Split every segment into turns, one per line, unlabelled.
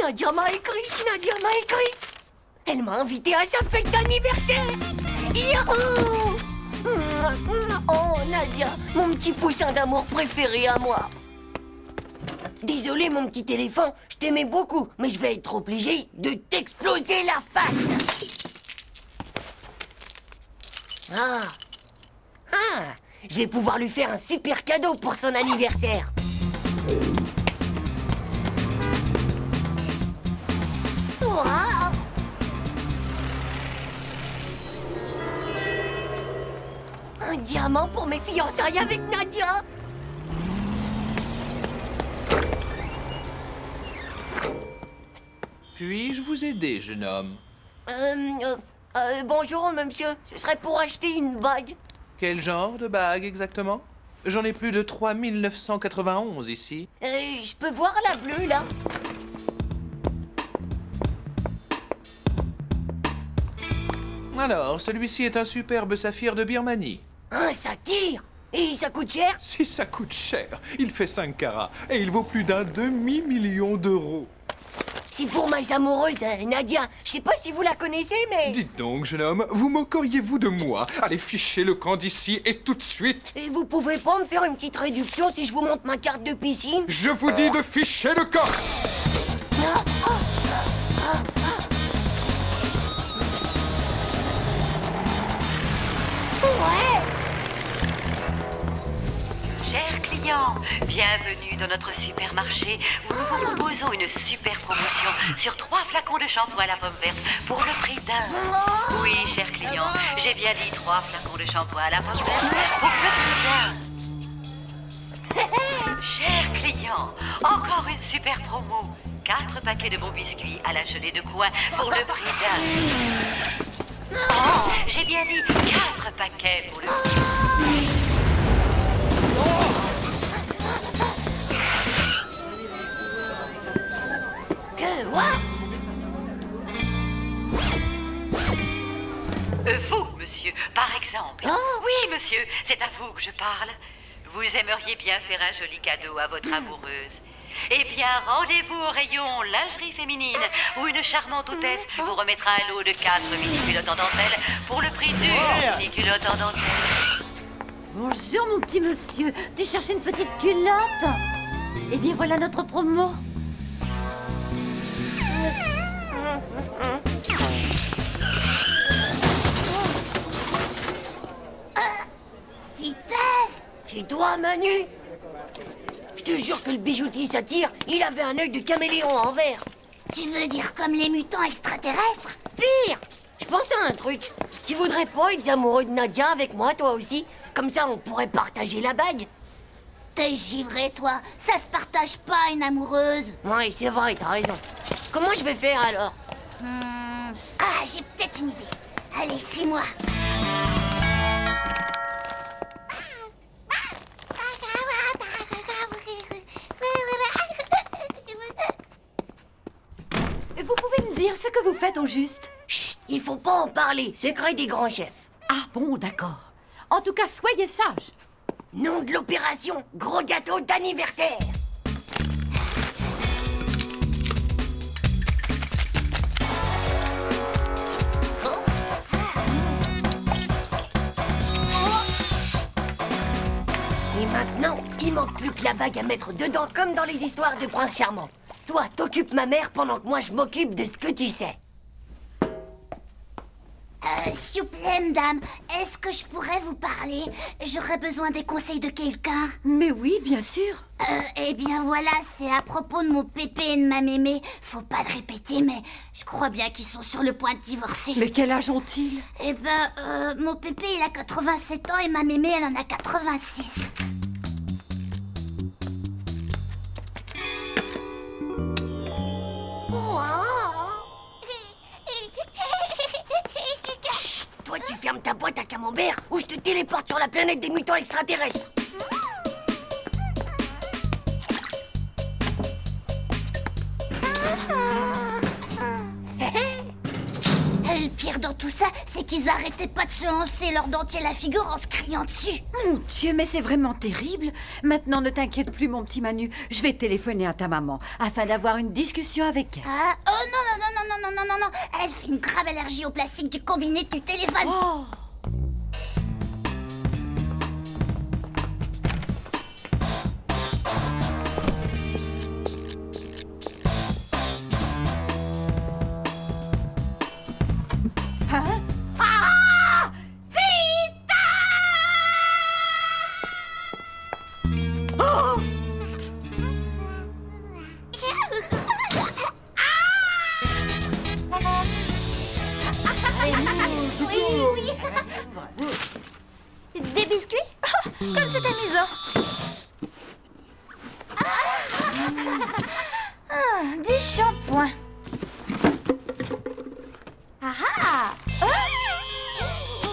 Nadia m'a écrit, Nadia m'a écrit. Elle m'a invité à sa fête d'anniversaire. Youhou! Oh, Nadia, mon petit poussin d'amour préféré à moi. Désolé, mon petit éléphant, je t'aimais beaucoup, mais je vais être obligé de t'exploser la face. Je vais pouvoir lui faire un super cadeau pour son anniversaire. Waouh! Un diamant pour mes fiançailles avec Nadia.
Puis-je vous aider, jeune homme?
Bonjour, monsieur. Ce serait pour acheter une bague.
Quel genre de bague exactement? J'en ai plus de 3991 ici.
Je peux voir la bleue, là?
Alors, celui-ci est un superbe saphir de Birmanie.
Un satyre? Et ça coûte cher?
Si ça coûte cher, il fait 5 carats et il vaut plus d'un demi-million d'euros.
C'est pour ma amoureuse, Nadia. Je sais pas si vous la connaissez, mais...
Dites donc, jeune homme, vous moqueriez-vous de moi? Allez, fichez le camp d'ici et tout de suite.
Et vous pouvez pas me faire une petite réduction si je vous montre ma carte de piscine?
Je vous dis de ficher le camp.
Ouais!
Chers clients, bienvenue dans notre supermarché où nous vous proposons une super promotion sur 3 flacons de shampoing à la pomme verte pour le prix d'un. Oui, chers clients, j'ai bien dit 3 flacons de shampoing à la pomme verte pour le prix d'un. Chers clients, encore une super promo. 4 paquets de bons biscuits à la gelée de coin pour le prix d'un. Oh, j'ai bien dit 4 paquets pour le prix.
What?
Vous, monsieur, par exemple.
Oh.
Oui, monsieur, c'est à vous que je parle. Vous aimeriez bien faire un joli cadeau à votre amoureuse. Eh bien, rendez-vous au rayon lingerie féminine où une charmante hôtesse vous remettra un lot de 4 mini-culottes en dentelle pour le prix d'une mini-culotte en dentelle.
Bonjour mon petit monsieur, tu cherches une petite culotte? Eh bien voilà notre promo.
Titeuf! C'est toi, Manu? Je te jure que le bijoutier satyre, il avait un œil de caméléon en verre.
Tu veux dire comme les mutants extraterrestres?
Pire! Je pense à un truc. Tu voudrais pas être amoureux de Nadia avec moi, toi aussi? Comme ça, on pourrait partager la bague.
T'es givré, toi. Ça se partage pas, une amoureuse.
Ouais, c'est vrai, t'as raison. Comment je vais faire, alors?
Ah, j'ai peut-être une idée. Allez, suis-moi.
Vous pouvez me dire ce que vous faites au juste?
Chut, il faut pas en parler. Secret des grands chefs.
Ah bon, d'accord. En tout cas, soyez sages.
Nom de l'opération, gros gâteau d'anniversaire. Et maintenant, il manque plus que la bague à mettre dedans, comme dans les histoires de Prince Charmant. Toi, t'occupes ma mère pendant que moi je m'occupe de ce que tu sais.
S'il vous plaît, madame, est-ce que je pourrais vous parler? J'aurais besoin des conseils de quelqu'un.
Mais oui, bien sûr.
Eh bien voilà, c'est à propos de mon pépé et de ma mémé. Faut pas le répéter, mais je crois bien qu'ils sont sur le point de divorcer.
Mais quel âge ont-ils?
Eh ben, mon pépé, il a 87 ans et ma mémé, elle en a 86.
Chut, toi, tu fermes ta boîte à camembert ou je te téléporte sur la planète des mutants extraterrestres.
Et le pire dans tout ça, c'est qu'ils arrêtaient pas de se lancer leur dentier à la figure en se criant dessus.
Mon Dieu, mais c'est vraiment terrible. Maintenant, ne t'inquiète plus, mon petit Manu. Je vais téléphoner à ta maman afin d'avoir une discussion avec elle.
Ah, oh non. Elle fait une grave allergie au plastique du combiné du téléphone.
Oh. Hein? Ah! Tita! Oh!
Oui. Des biscuits? Comme c'est amusant. Du shampoing.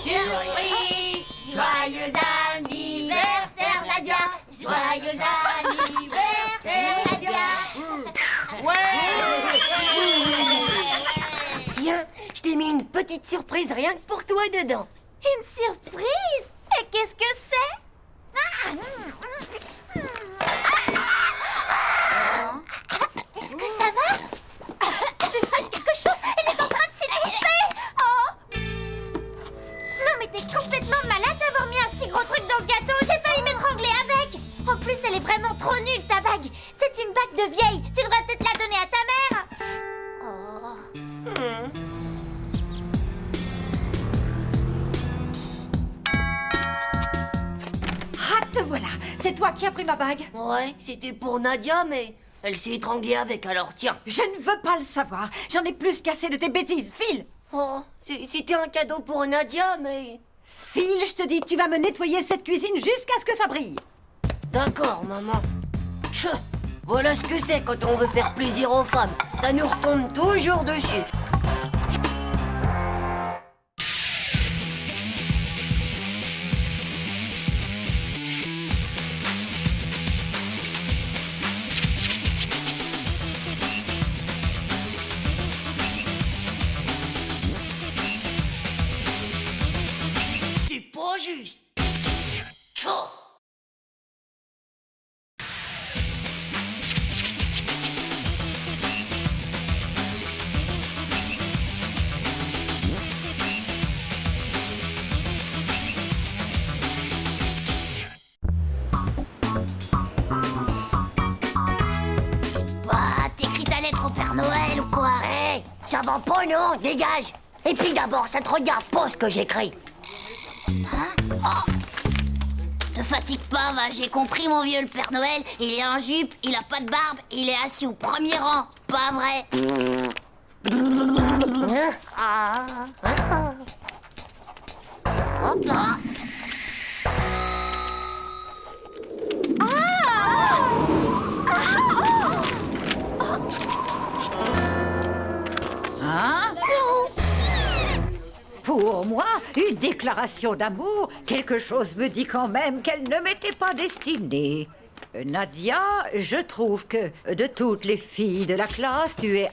Surprise! Joyeux anniversaire, Nadia! Joyeux anniversaire, Nadia!
Tiens, je t'ai mis une petite surprise rien que pour toi dedans.
Une surprise? Et qu'est-ce que c'est? Est-ce que ça va? Elle fait quelque chose! Elle est en train de s'étouffer! Oh! Non mais t'es complètement malade d'avoir mis un si gros truc dans ce gâteau! J'ai failli m'étrangler avec! En plus, elle est vraiment trop nulle, ta bague! C'est une bague de vieille! Tu devrais peut-être la donner à ta mère! Oh...
Ah, te voilà. C'est toi qui as pris ma bague.
Ouais, c'était pour Nadia, mais elle s'est étranglée avec, alors tiens.
Je ne veux pas le savoir. J'en ai plus qu'assez de tes bêtises. File.
Oh, c'était un cadeau pour Nadia, mais...
File, je te dis, tu vas me nettoyer cette cuisine jusqu'à ce que ça brille.
D'accord, maman. Tch, voilà ce que c'est quand on veut faire plaisir aux femmes. Ça nous retombe toujours dessus. C'est pas juste. Tchou.
Bah, t'écris ta lettre au Père Noël ou quoi?
Hé, ça va pas, non? Dégage. Et puis d'abord, ça te regarde pas ce que j'écris.
Te fatigue pas, va, j'ai compris, mon vieux, le Père Noël. Il est en jupe, il a pas de barbe, il est assis au premier rang. Pas vrai? Hop là.
Hein? Pour moi, une déclaration d'amour, quelque chose me dit quand même qu'elle ne m'était pas destinée. Nadia, je trouve que de toutes les filles de la classe, tu es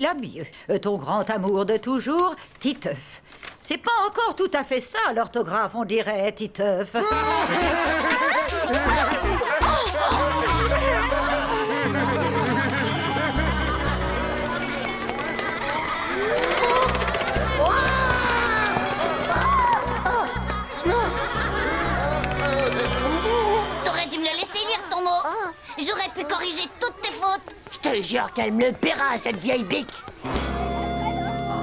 la mieux. Ton grand amour de toujours, Titeuf. C'est pas encore tout à fait ça, l'orthographe, on dirait, Titeuf.
T'aurais dû me le laisser lire, ton mot. J'aurais pu corriger toutes tes fautes.
Je te jure qu'elle me le paiera, cette vieille bique.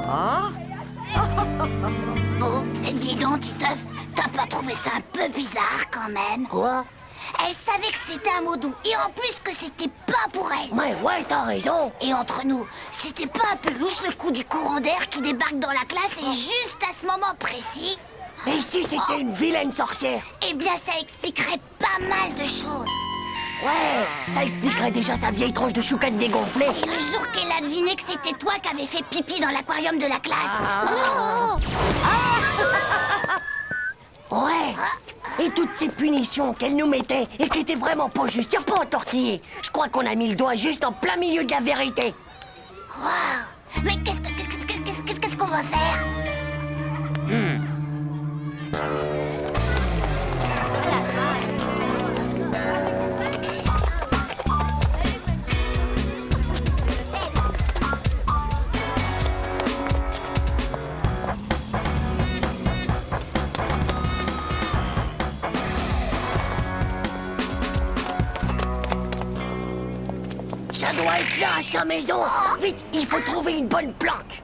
Ah?
Oh, dis donc, Titeuf, t'as pas trouvé ça un peu bizarre quand même?
Quoi?
Elle savait que c'était un mot doux, et en plus que c'était pas pour elle.
Ouais, t'as raison.
Et entre nous, c'était pas un peu louche le coup du courant d'air qui débarque dans la classe et juste à ce moment précis?
Et si c'était une vilaine sorcière?
Eh bien, ça expliquerait pas mal de choses.
Ouais, ça expliquerait déjà sa vieille tronche de choucane dégonflée.
Et le jour qu'elle a deviné que c'était toi qui avais fait pipi dans l'aquarium de la classe.
Ouais. Et toutes ces punitions qu'elle nous mettait et qui étaient vraiment pas justes, y'a pas à tortiller. Je crois qu'on a mis le doigt juste en plein milieu de la vérité.
Waouh! Mais qu'est-ce qu'on qu'on va faire?
Ça doit être là, sa maison. Vite, il faut trouver une bonne planque.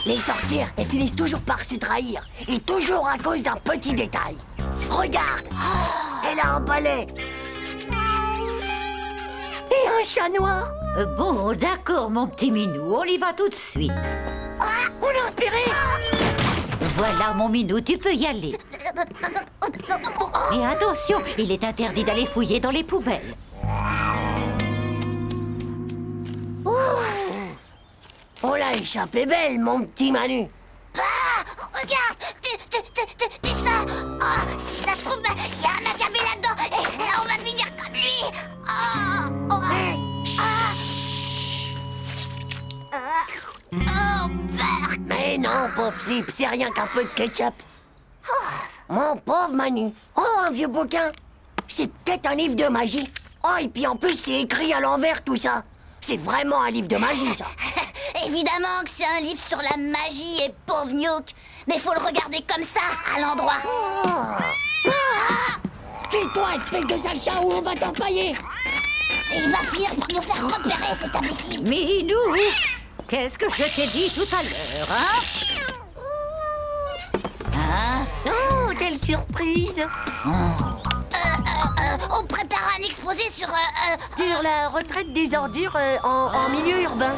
Les sorcières, elles finissent toujours par se trahir. Et toujours à cause d'un petit détail. Regarde, elle a un balai. Et un chat noir.
Bon, d'accord, mon petit minou, on y va tout de suite.
On l'a repéré.
Voilà, mon minou, tu peux y aller. Et attention, il est interdit d'aller fouiller dans les poubelles.
On l'a échappé belle, mon petit Manu.
Regarde, tu ça. Si ça se trouve, il y a un macabé là-dedans et on va finir comme lui. Berk.
Mais non, pauvre Slip, c'est rien qu'un peu de ketchup. Mon pauvre Manu. Oh, un vieux bouquin. C'est peut-être un livre de magie. Oh, et puis en plus, c'est écrit à l'envers, tout ça. C'est vraiment un livre de magie, ça.
Évidemment que c'est un livre sur la magie et pauvre Nyouk. Mais faut le regarder comme ça, à l'endroit.
Tais-toi, espèce de sale chat, ou on va t'empailler.
Et il va finir par nous faire repérer cet imbécile.
Minou, qu'est-ce que je t'ai dit tout à l'heure, hein?
Oh, quelle surprise.
On prépare un exposé sur...
Sur la retraite des ordures en milieu urbain.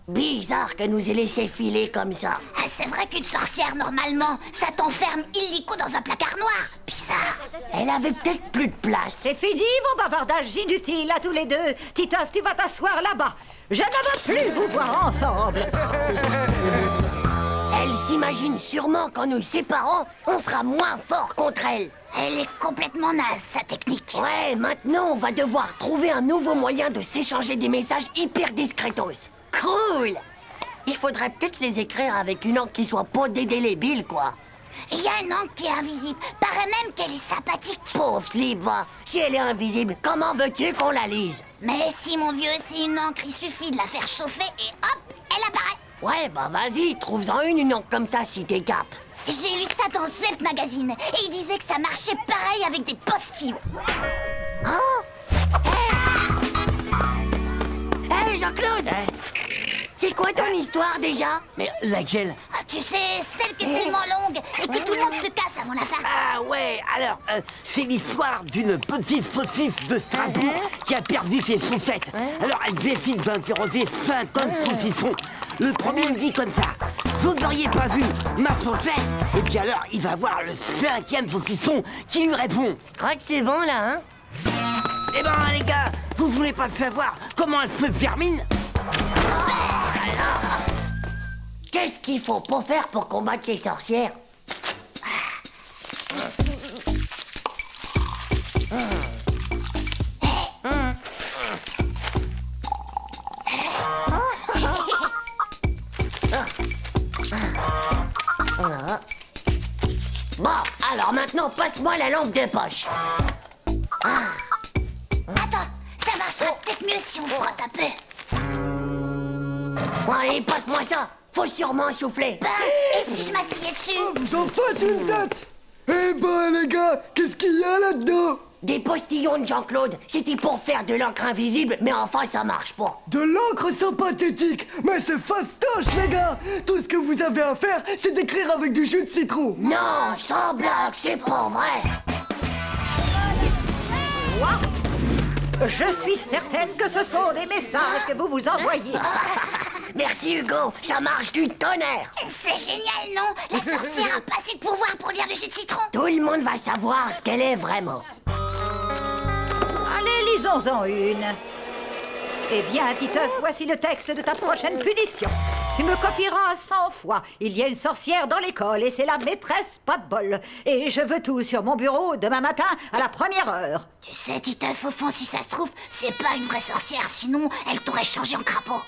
Bizarre que nous ait laissé filer comme ça.
c'est vrai qu'une sorcière, normalement, ça t'enferme illico dans un placard noir. Bizarre.
Elle avait peut-être plus de place.
C'est fini, vos bavardages inutiles à tous les deux. Titeuf, tu vas t'asseoir là-bas. Je ne veux plus vous voir ensemble.
Elle s'imagine sûrement qu'en nous séparant, on sera moins fort contre elle.
Elle est complètement naze, sa technique.
Ouais, maintenant on va devoir trouver un nouveau moyen de s'échanger des messages hyper discretos. Cool. Il faudrait peut-être les écrire avec une encre qui soit pas dédélébile, quoi.
Il y a une encre qui est invisible. Paraît même qu'elle est sympathique.
Pauvre Slip, va. Si elle est invisible, comment veux-tu qu'on la lise?
Mais si, mon vieux, c'est une encre, il suffit de la faire chauffer et hop, elle apparaît.
Ouais, bah vas-y, trouve-en une encre comme ça si t'es cap.
J'ai lu ça dans Zep Magazine et il disait que ça marchait pareil avec des postillons.
Hé, Jean-Claude! C'est quoi ton histoire déjà?
Mais laquelle?
Ah, tu sais, celle qui est tellement longue et que tout le monde se casse avant la fin.
Ah ouais, alors, c'est l'histoire d'une petite saucisse de Strasbourg qui a perdu ses chaussettes. Alors elle décide d'interroger 50 saucissons. Le premier me dit comme ça: vous auriez pas vu ma chaussette? Et puis alors, il va voir le 5e saucisson qui lui répond:
Je crois que c'est bon là, hein?
eh ben les gars, vous voulez pas savoir comment elle se termine?
Qu'est-ce qu'il faut pas faire pour combattre les sorcières? Bon, alors maintenant, passe-moi la lampe de poche.
Attends, ça marchera peut-être mieux si on frotte un peu.
Allez, passe-moi ça. Faut sûrement souffler.
Ben, et si je m'asseyais dessus?
Vous en faites une tête! Eh ben les gars, qu'est-ce qu'il y a là-dedans?
Des postillons de Jean-Claude, c'était pour faire de l'encre invisible, mais enfin ça marche pas.
De l'encre sympathétique! Mais c'est fastoche les gars! Tout ce que vous avez à faire, c'est d'écrire avec du jus de citron!
Non, sans blague, c'est pas vrai.
Je suis certaine que ce sont des messages que vous vous envoyez.
Merci Hugo, ça marche du tonnerre.
C'est génial, non? La sorcière a pas assez de pouvoir pour lire le jus de citron.
Tout le monde va savoir ce qu'elle est vraiment.
Allez, lisons-en une. Eh bien, Titeuf, voici le texte de ta prochaine punition. Tu me copieras 100 fois. Il y a une sorcière dans l'école et c'est la maîtresse pas de bol. Et je veux tout sur mon bureau demain matin à la 1re heure.
Tu sais, Titeuf, au fond, si ça se trouve, c'est pas une vraie sorcière, sinon elle t'aurait changé en crapaud.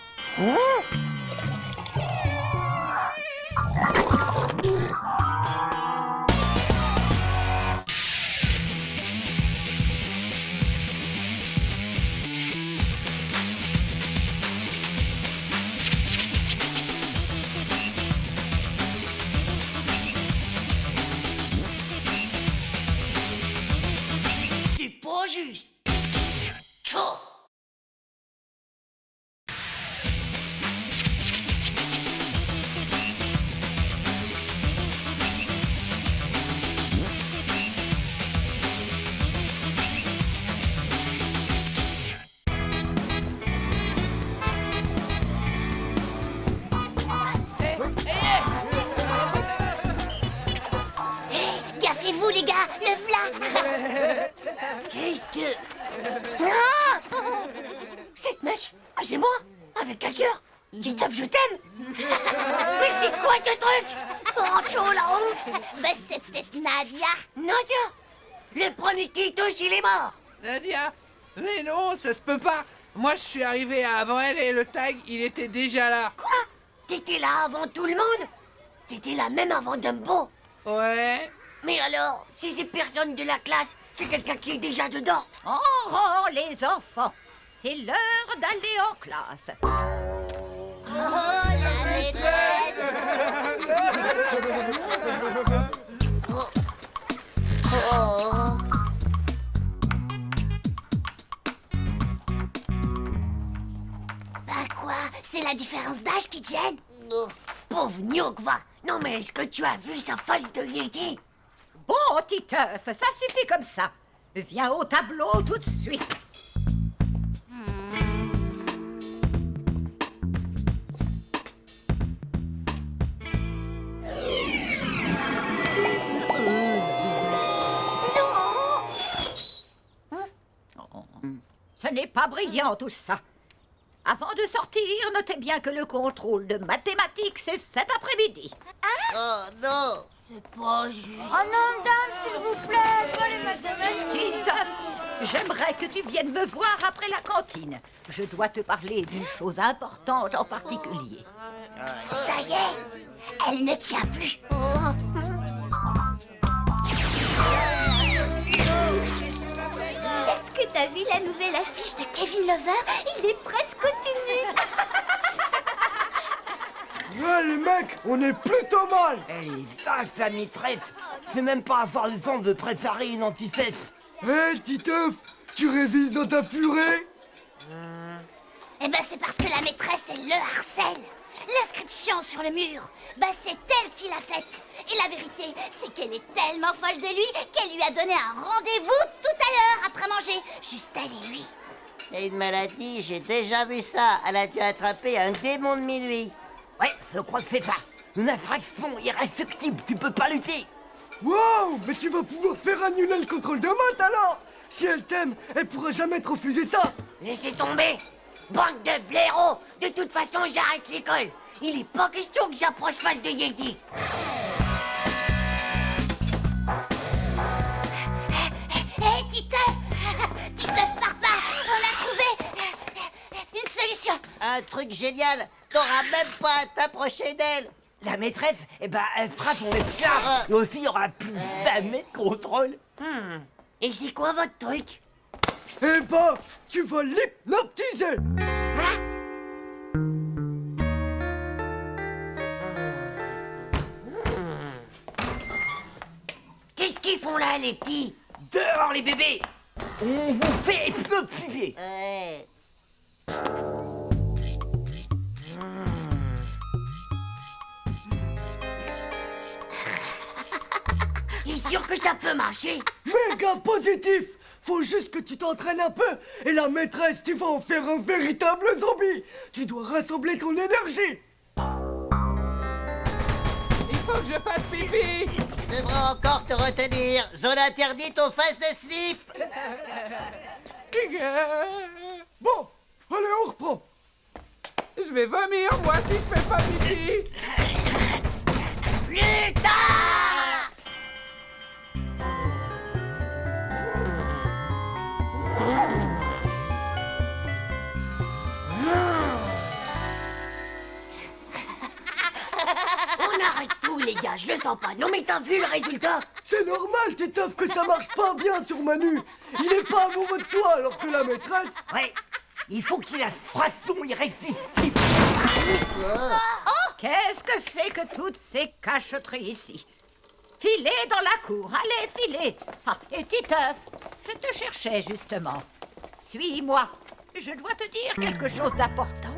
C'est pas juste. Tchou.
Gaffez-vous, les gars, le v'là.
Qu'est-ce que... Ah, cette mèche, ah, c'est moi, avec un cœur. Titeuf, je t'aime. Mais c'est quoi ce truc? Oh, Tchou, la honte.
Bah, c'est peut-être Nadia.
Nadia, le premier qui touche, il est mort.
Nadia? Mais non, ça se peut pas. Moi, je suis arrivé avant elle et le tag, il était déjà là.
Quoi? T'étais là avant tout le monde? T'étais là même avant Dumbo?
Ouais.
Mais alors, si c'est personne de la classe, c'est quelqu'un qui est déjà dedans.
En rang, les enfants. C'est l'heure d'aller en classe.
Oh, la maîtresse.
Oh.
Bah quoi? C'est la différence d'âge qui te gêne?
Oh, pauvre Gnoc, va. Non mais est-ce que tu as vu sa face de Yeti?
Bon, Titeuf, ça suffit comme ça. Viens au tableau tout de suite. Ce n'est pas brillant tout ça. Avant de sortir, notez bien que le contrôle de mathématiques, c'est cet après-midi.
Oh non.
C'est pas juste. Oh non, dame, s'il vous plaît, pas les mathématiques.
Titeuf, j'aimerais que tu viennes me voir après la cantine. Je dois te parler d'une chose importante en particulier.
Ça y est, elle ne tient plus. Est-ce que t'as vu la nouvelle affiche de Kevin Lover? Il est presque nu.
Ouais, les mecs, on est plutôt mal.
Elle est vache, la maîtresse. C'est même pas avoir le temps de préparer une anti-cesse.
Hé, Titeuf, tu révises dans ta purée?
Eh ben c'est parce que la maîtresse, elle le harcèle. L'inscription sur le mur, bah c'est elle qui l'a faite. Et la vérité, c'est qu'elle est tellement folle de lui qu'elle lui a donné un rendez-vous tout à l'heure après manger. Juste elle et lui.
C'est une maladie, j'ai déjà vu ça. Elle a dû attraper un démon de minuit.
Ouais, je crois que c'est ça. Une infraction irréductible, tu peux pas lutter.
Wow, mais tu vas pouvoir faire annuler le contrôle de maths alors. Si elle t'aime, elle pourra jamais te refuser ça.
Laissez tomber. Bande de blaireaux. De toute façon, j'arrête l'école. Il est pas question que j'approche face de Yeti.
Hé, Titeuf! Titeuf, pars pas! On a trouvé une solution.
Un truc génial. T'auras même pas à t'approcher d'elle.
La maîtresse, eh ben, elle sera son esclave. Et aussi, il y aura plus jamais de contrôle.
Et c'est quoi votre truc?
Eh ben, tu vas l'hypnotiser.
Qu'est-ce qu'ils font là, les petits?
Dehors, les bébés. On vous fait hypnotiser.
Ouais.
T'es sûr que ça peut marcher?
Méga positif. Faut juste que tu t'entraînes un peu. Et la maîtresse, tu vas en faire un véritable zombie. Tu dois rassembler ton énergie.
Il faut que je fasse pipi.
Je devrais encore te retenir. Zone interdite aux faces de slip.
Bon, allez, on reprend.
Je vais vomir, moi, si je fais pas pipi.
Plus tard. On arrête tout, les gars, je le sens pas. Non, mais t'as vu le résultat?
C'est normal, Titeuf, que ça marche pas bien sur Manu. Il est pas amoureux de toi alors que la maîtresse...
Ouais, il faut qu'il la façon irrésistible.
Qu'est-ce que c'est que toutes ces cacheteries ici? Filez dans la cour, allez, filez. Ah, et Titeuf, je te cherchais justement. Suis-moi, je dois te dire quelque chose d'important.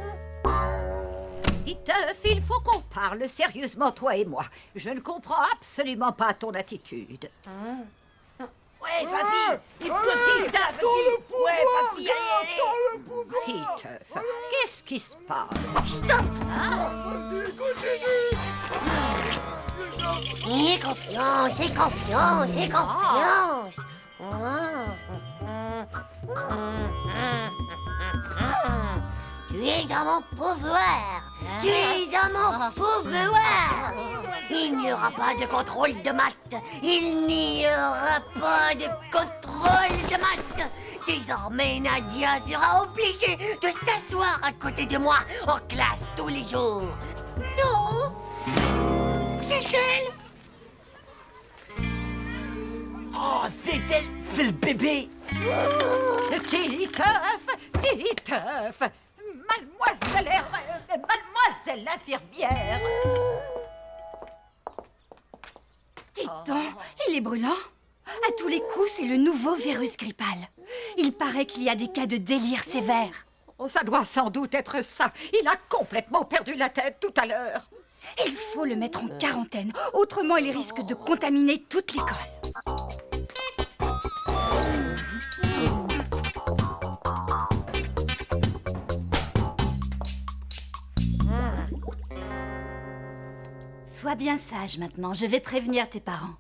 Titeuf, il faut qu'on parle sérieusement, toi et moi. Je ne comprends absolument pas ton attitude.
Ouais, vas-y. Il peut Titeuf, vas-y. Ouais, vas-y, allez.
Titeuf, qu'est-ce qui se passe?
Aie confiance, aie confiance, aie confiance. Tu es à mon pouvoir. Tu es à mon pouvoir. Il n'y aura pas de contrôle de maths. Il n'y aura pas de contrôle de maths. Désormais, Nadia sera obligée de s'asseoir à côté de moi en classe tous les jours. Non, c'est elle.
Oh, c'est elle, c'est le bébé.
Titeuf, mademoiselle l'infirmière.
Dites donc, il est brûlant. À tous les coups, c'est le nouveau virus grippal. Il paraît qu'il y a des cas de délire sévère.
Oh, ça doit sans doute être ça. Il a complètement perdu la tête tout à l'heure.
Il faut le mettre en quarantaine, autrement il risque de contaminer toute l'école. Sois bien sage maintenant, je vais prévenir tes parents.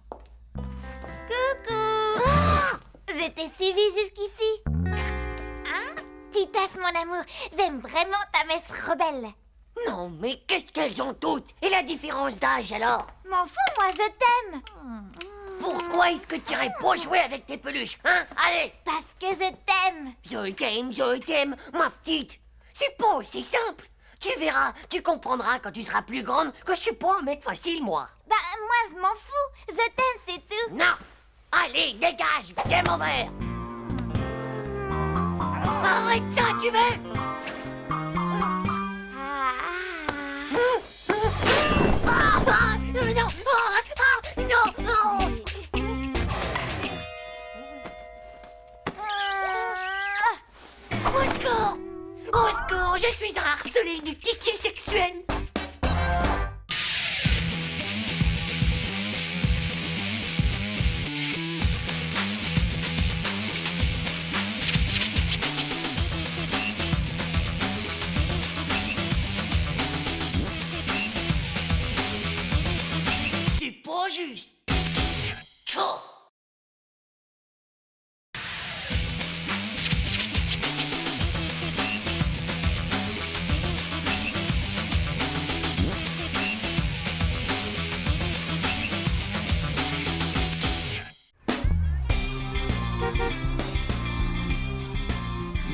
Coucou. Vous étiez suivis jusqu'ici? Hein? Titeuf, mon amour, j'aime vraiment ta messe rebelle.
Non, mais qu'est-ce qu'elles ont toutes? Et la différence d'âge alors?
M'en fous, moi, je t'aime.
Pourquoi est-ce que tu irais pas jouer avec tes peluches, hein? Allez!
Parce que je t'aime.
Je t'aime, ma petite. C'est pas aussi simple. Tu verras, tu comprendras quand tu seras plus grande que je suis pas un mec facile, moi.
Bah, moi, je m'en fous. Je t'aime, c'est tout.
Non! Allez, dégage! Game over! Arrête ça, tu veux? Non! Au secours! Au secours! Je suis un harcelé du kiki sexuel! C'est pas juste! Tchou!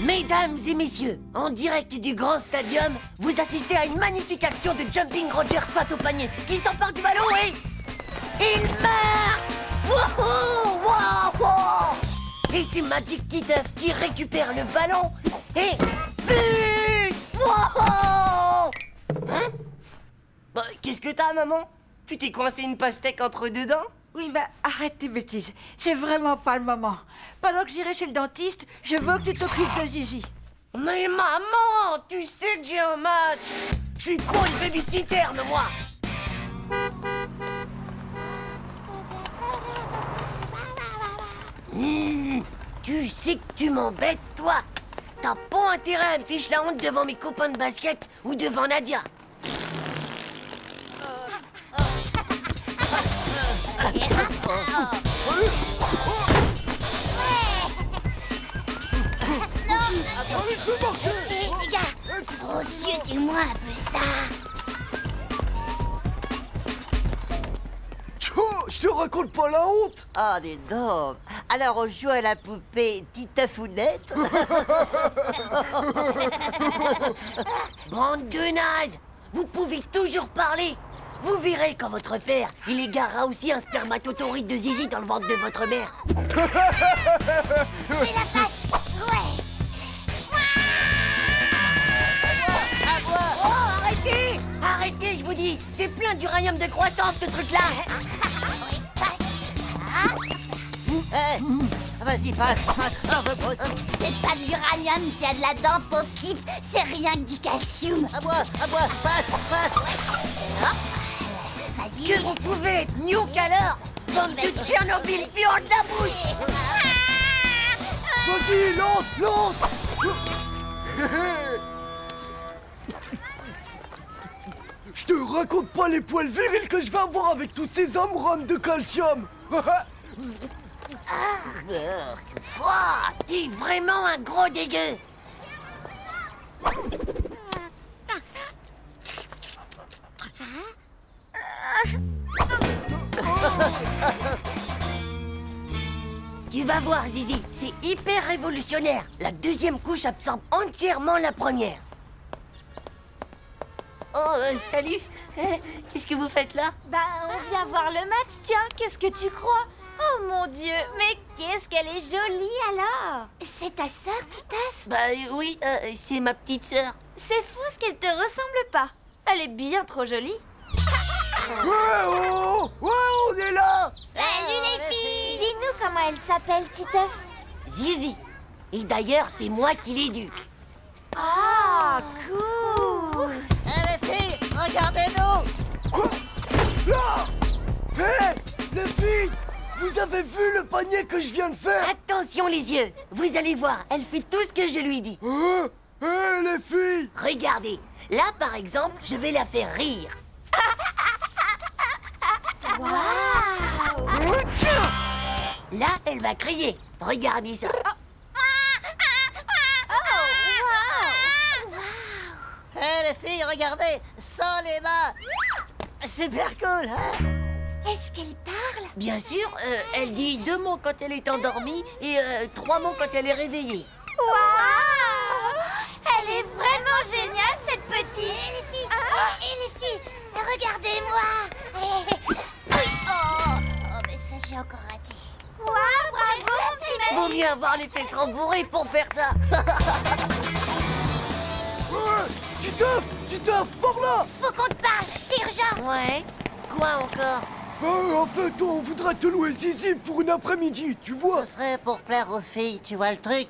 Mesdames et messieurs, en direct du grand stadium, vous assistez à une magnifique action de Jumping Rogers face au panier, qui s'empare du ballon et... il meurt! Wouhou! Wouhou! Et c'est Magic Titeuf qui récupère le ballon et... but! Wouhou! Hein? Bah, qu'est-ce que t'as, maman? Tu t'es coincé une pastèque entre deux dents?
Oui, mais arrête tes bêtises. C'est vraiment pas le moment. Pendant que j'irai chez le dentiste, je veux que tu t'occupes de Gigi.
Mais maman, tu sais que j'ai un match. Je suis pas une babysitter, moi. Tu sais que tu m'embêtes, toi. T'as pas intérêt à me ficher la honte devant mes copains de basket ou devant Nadia.
Les gars, gros yeux, dis-moi un peu ça.
Oh, je te raconte pas la honte.
Oh, dis donc. Alors, on joue à la poupée Titefounette.
Bande de nazes! Vous pouvez toujours parler! Vous verrez quand votre père, il égarera aussi un spermatotoride de zizi dans le ventre de votre mère.
Fais la passe. Ouais.
Oh, arrêtez! Arrêtez, je vous dis! C'est plein d'uranium de croissance, ce truc-là!
Vas-y, passe.
C'est pas de l'uranium qu'il y a de là-dedans, pauvre slip. C'est rien que du calcium.
À moi, passe.
Vas-y.
Que vous pouvez être nuque alors! Bande de Tchernobyl fiant de la bouche!
Vas-y, lance. Je te raconte pas les poils virils que je vais avoir avec toutes ces amourantes de calcium.
Ouah, t'es vraiment un gros dégueu! Tu vas voir, Zizi, c'est hyper révolutionnaire. La deuxième couche absorbe entièrement la première. Oh, salut. Qu'est-ce que vous faites là?
Bah, on vient voir le match, tiens, qu'est-ce que tu crois? Oh mon Dieu, mais qu'est-ce qu'elle est jolie alors!
C'est ta sœur, Titeuf?
Bah oui, c'est ma petite sœur.
C'est fou ce qu'elle te ressemble pas. Elle est bien trop jolie.
Ouais, on est là.
Salut les filles!
Dis-nous comment elle s'appelle, Titeuf.
Zizi. Et d'ailleurs, c'est moi qui l'éduque.
Ah, cool!
Les filles, regardez-nous.
Là. Hé, les filles, vous avez vu le panier que je viens de faire?
Attention les yeux. Vous allez voir, elle fait tout ce que je lui dis.
Hé, les filles.
Regardez. Là, par exemple, je vais la faire rire. Là, elle va crier. Regardez ça.
Les filles, regardez, sans les mains. Super cool, hein?
Est-ce qu'elle parle?
Bien sûr, elle dit 2 mots quand elle est endormie et 3 mots quand elle est réveillée.
Waouh! Elle est vraiment géniale, cette petite!
Et les filles, regardez-moi! Oh, mais ça, j'ai encore raté.
Waouh, bravo, mon petit mec!
Vaut mieux avoir les fesses rembourrées pour faire ça.
Titeuf, par là.
Faut qu'on te parle, c'est urgent!
Ouais. Quoi encore?
En fait, on voudrait te louer Zizi pour une après-midi, tu vois.
Ce serait pour plaire aux filles, tu vois le truc?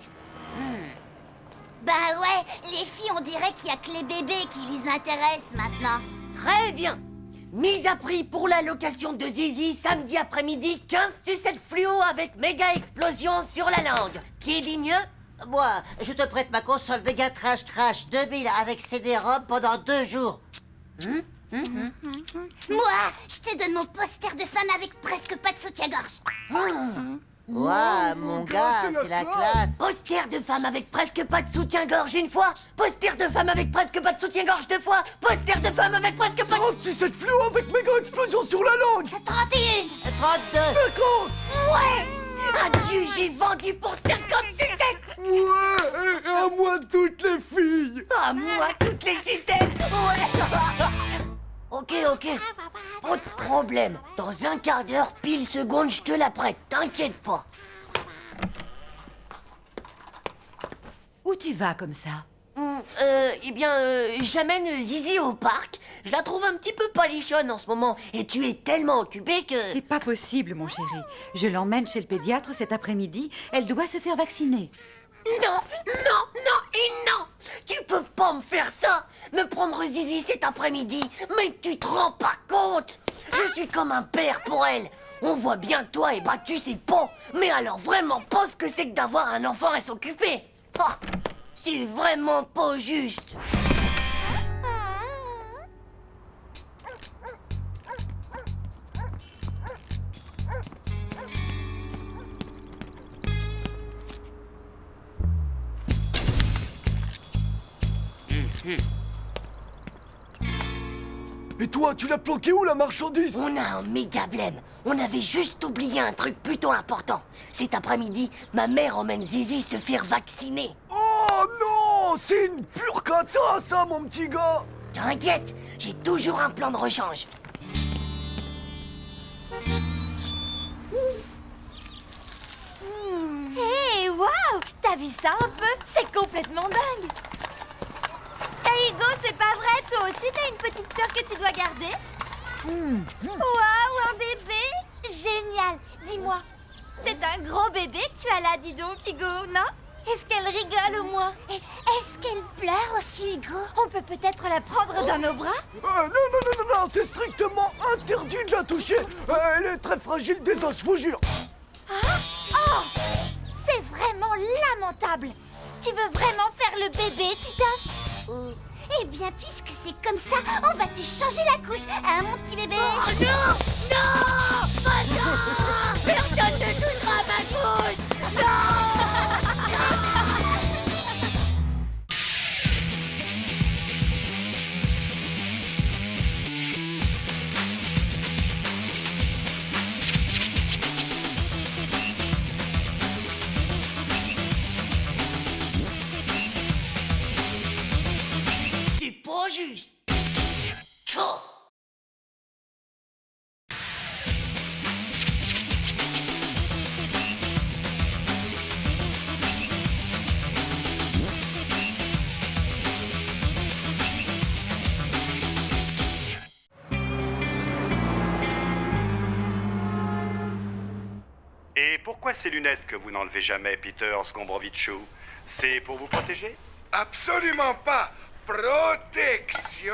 Bah ouais, les filles, on dirait qu'il y a que les bébés qui les intéressent maintenant.
Très bien. Mise à prix pour la location de Zizi samedi après-midi, 15 sucettes fluo avec méga explosion sur la langue. Qui dit mieux?
Moi, je te prête ma console Mega Trash Crash 2000 avec CD-ROM pendant 2 jours.
Moi, je te donne mon poster de femme avec presque pas de soutien-gorge.
Ouah, mon gars, c'est la classe.
Poster de femme avec presque pas de soutien-gorge une fois. Poster de femme avec presque pas de soutien-gorge 2 fois. Poster de femme avec presque pas de...
36 cette fluo avec méga explosion sur la langue.
31!
32.
50.
Ouais. Adieu, j'ai vendu pour 50 sucettes.
Ouais, et à moi toutes les filles.
À moi, toutes les sucettes. Ouais. Ok. Pas de problème. Dans un quart d'heure, pile seconde, je te la prête. T'inquiète pas.
Où tu vas comme ça?
J'amène Zizi au parc. Je la trouve un petit peu palichonne en ce moment. Et tu es tellement occupé que...
C'est pas possible, mon chéri. Je l'emmène chez le pédiatre cet après-midi. Elle doit se faire vacciner.
Non. Tu peux pas me faire ça. Me prendre Zizi cet après-midi. Mais tu te rends pas compte. Je suis comme un père pour elle. On voit bien que toi, tu sais pas. Mais alors vraiment pas ce que c'est que d'avoir un enfant à s'occuper. Oh, c'est vraiment pas juste.
toi, tu l'as planqué où la marchandise?
On a un méga blême. On avait juste oublié un truc plutôt important. Cet après-midi, ma mère emmène Zizi se faire vacciner.
Oh non! C'est une pure cata, ça, mon petit gars!
T'inquiète, j'ai toujours un plan de rechange.
Hé, waouh! T'as vu ça un peu? C'est complètement dingue! Hey Hugo, c'est pas vrai, toi aussi t'as une petite sœur que tu dois garder? Waouh, un bébé! Génial! Dis-moi, c'est un gros bébé que tu as là, dis donc, Hugo, non? Est-ce qu'elle rigole au moins? Est-ce qu'elle pleure aussi, Hugo? On peut peut-être la prendre dans nos bras?
Non, c'est strictement interdit de la toucher. Elle est très fragile des os, je vous jure.
Ah? Oh! C'est vraiment lamentable! Tu veux vraiment faire le bébé, Titeuf?
Eh bien, puisque c'est comme ça, on va te changer la couche, hein, mon petit bébé?
Oh non! Non! Pas ça! Personne ne touchera à ma couche! Non! C'est pas juste! Tchou!
Et pourquoi ces lunettes que vous n'enlevez jamais, Peter Scombrovichou? C'est pour vous protéger?
Absolument pas. Protection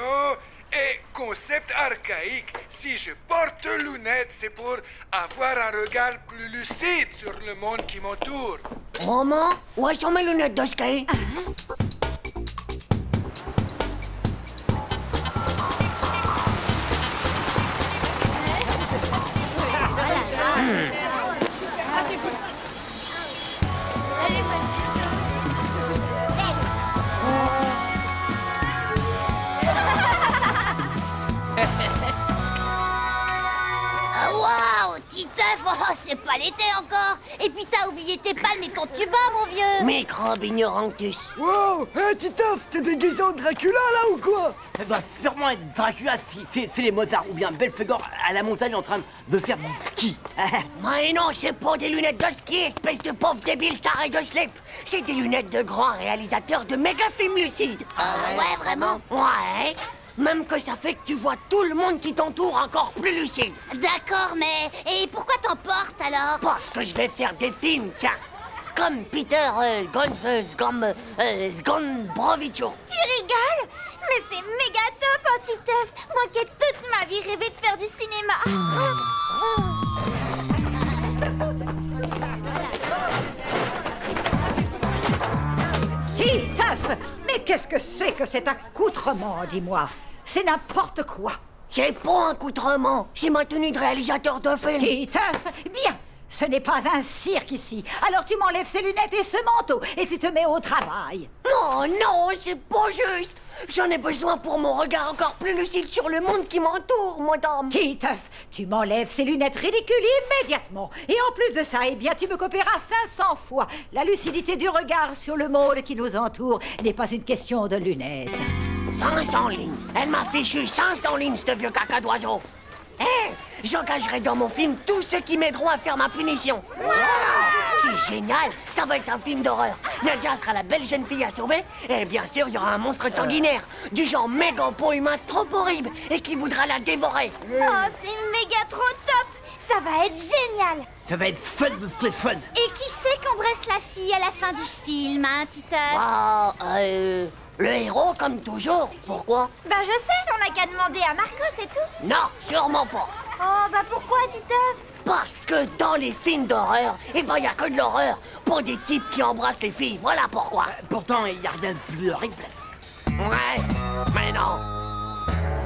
est concept archaïque. Si je porte lunettes, c'est pour avoir un regard plus lucide sur le monde qui m'entoure.
Maman, où sont mes lunettes de ski?
Ah, waouh! Titeuf, oh, c'est pas l'été encore! Et puis t'as oublié tes palmes et ton tuba, mon vieux!
Microbe ignorantus.
Wow! Hé, Titeuf, t'es déguisé en Dracula, là, ou quoi?
Ça doit sûrement être Dracula si c'est les Mozart ou bien Belphégor à la montagne en train de faire du ski.
Mais non, c'est pas des lunettes de ski, espèce de pauvre débile taré de slip. C'est des lunettes de grands réalisateurs de méga films lucides.
Ouais, vraiment?
Ouais. Même que ça fait que tu vois tout le monde qui t'entoure encore plus lucide.
D'accord, mais... Et pourquoi t'en portes, alors?
Parce que je vais faire des films, tiens. Comme Peter Scombrovichou.
Tu rigoles? Mais c'est méga top, hein, Titeuf! Moi qui ai toute ma vie rêvé de faire du cinéma!
Titeuf! Mais qu'est-ce que c'est que cet accoutrement, dis-moi? C'est n'importe quoi!
C'est pas un accoutrement, c'est ma tenue de réalisateur de film.
Titeuf! Bien! Ce n'est pas un cirque ici. Alors tu m'enlèves ces lunettes et ce manteau et tu te mets au travail.
Non, c'est pas juste. J'en ai besoin pour mon regard encore plus lucide sur le monde qui m'entoure, madame.
Titeuf, tu m'enlèves ces lunettes ridicules immédiatement. Et en plus de ça, eh bien, tu me copieras 500 fois. La lucidité du regard sur le monde qui nous entoure n'est pas une question de lunettes.
500 lignes. Elle m'a fichu 500 lignes, ce vieux caca d'oiseau. Hé, j'engagerai dans mon film tous ceux qui m'aideront à faire ma punition. Wow, c'est génial, ça va être un film d'horreur. Nadia sera la belle jeune fille à sauver. Et bien sûr, il y aura un monstre sanguinaire, du genre méga pot humain trop horrible et qui voudra la dévorer.
Oh, c'est méga trop top! Ça va être génial!
Ça va être fun de ce fun.
Et qui c'est qu'embrasse la fille à la fin du film, hein, Titeuf?
Le héros, comme toujours. Pourquoi?
Ben je sais, on n'a qu'à demander à Marco, c'est tout.
Non, sûrement pas.
Oh, bah pourquoi, Titeuf?
Parce que dans les films d'horreur, eh ben, y a que de l'horreur pour des types qui embrassent les filles. Voilà pourquoi.
Pourtant, il n'y a rien de plus horrible.
Ouais, mais non.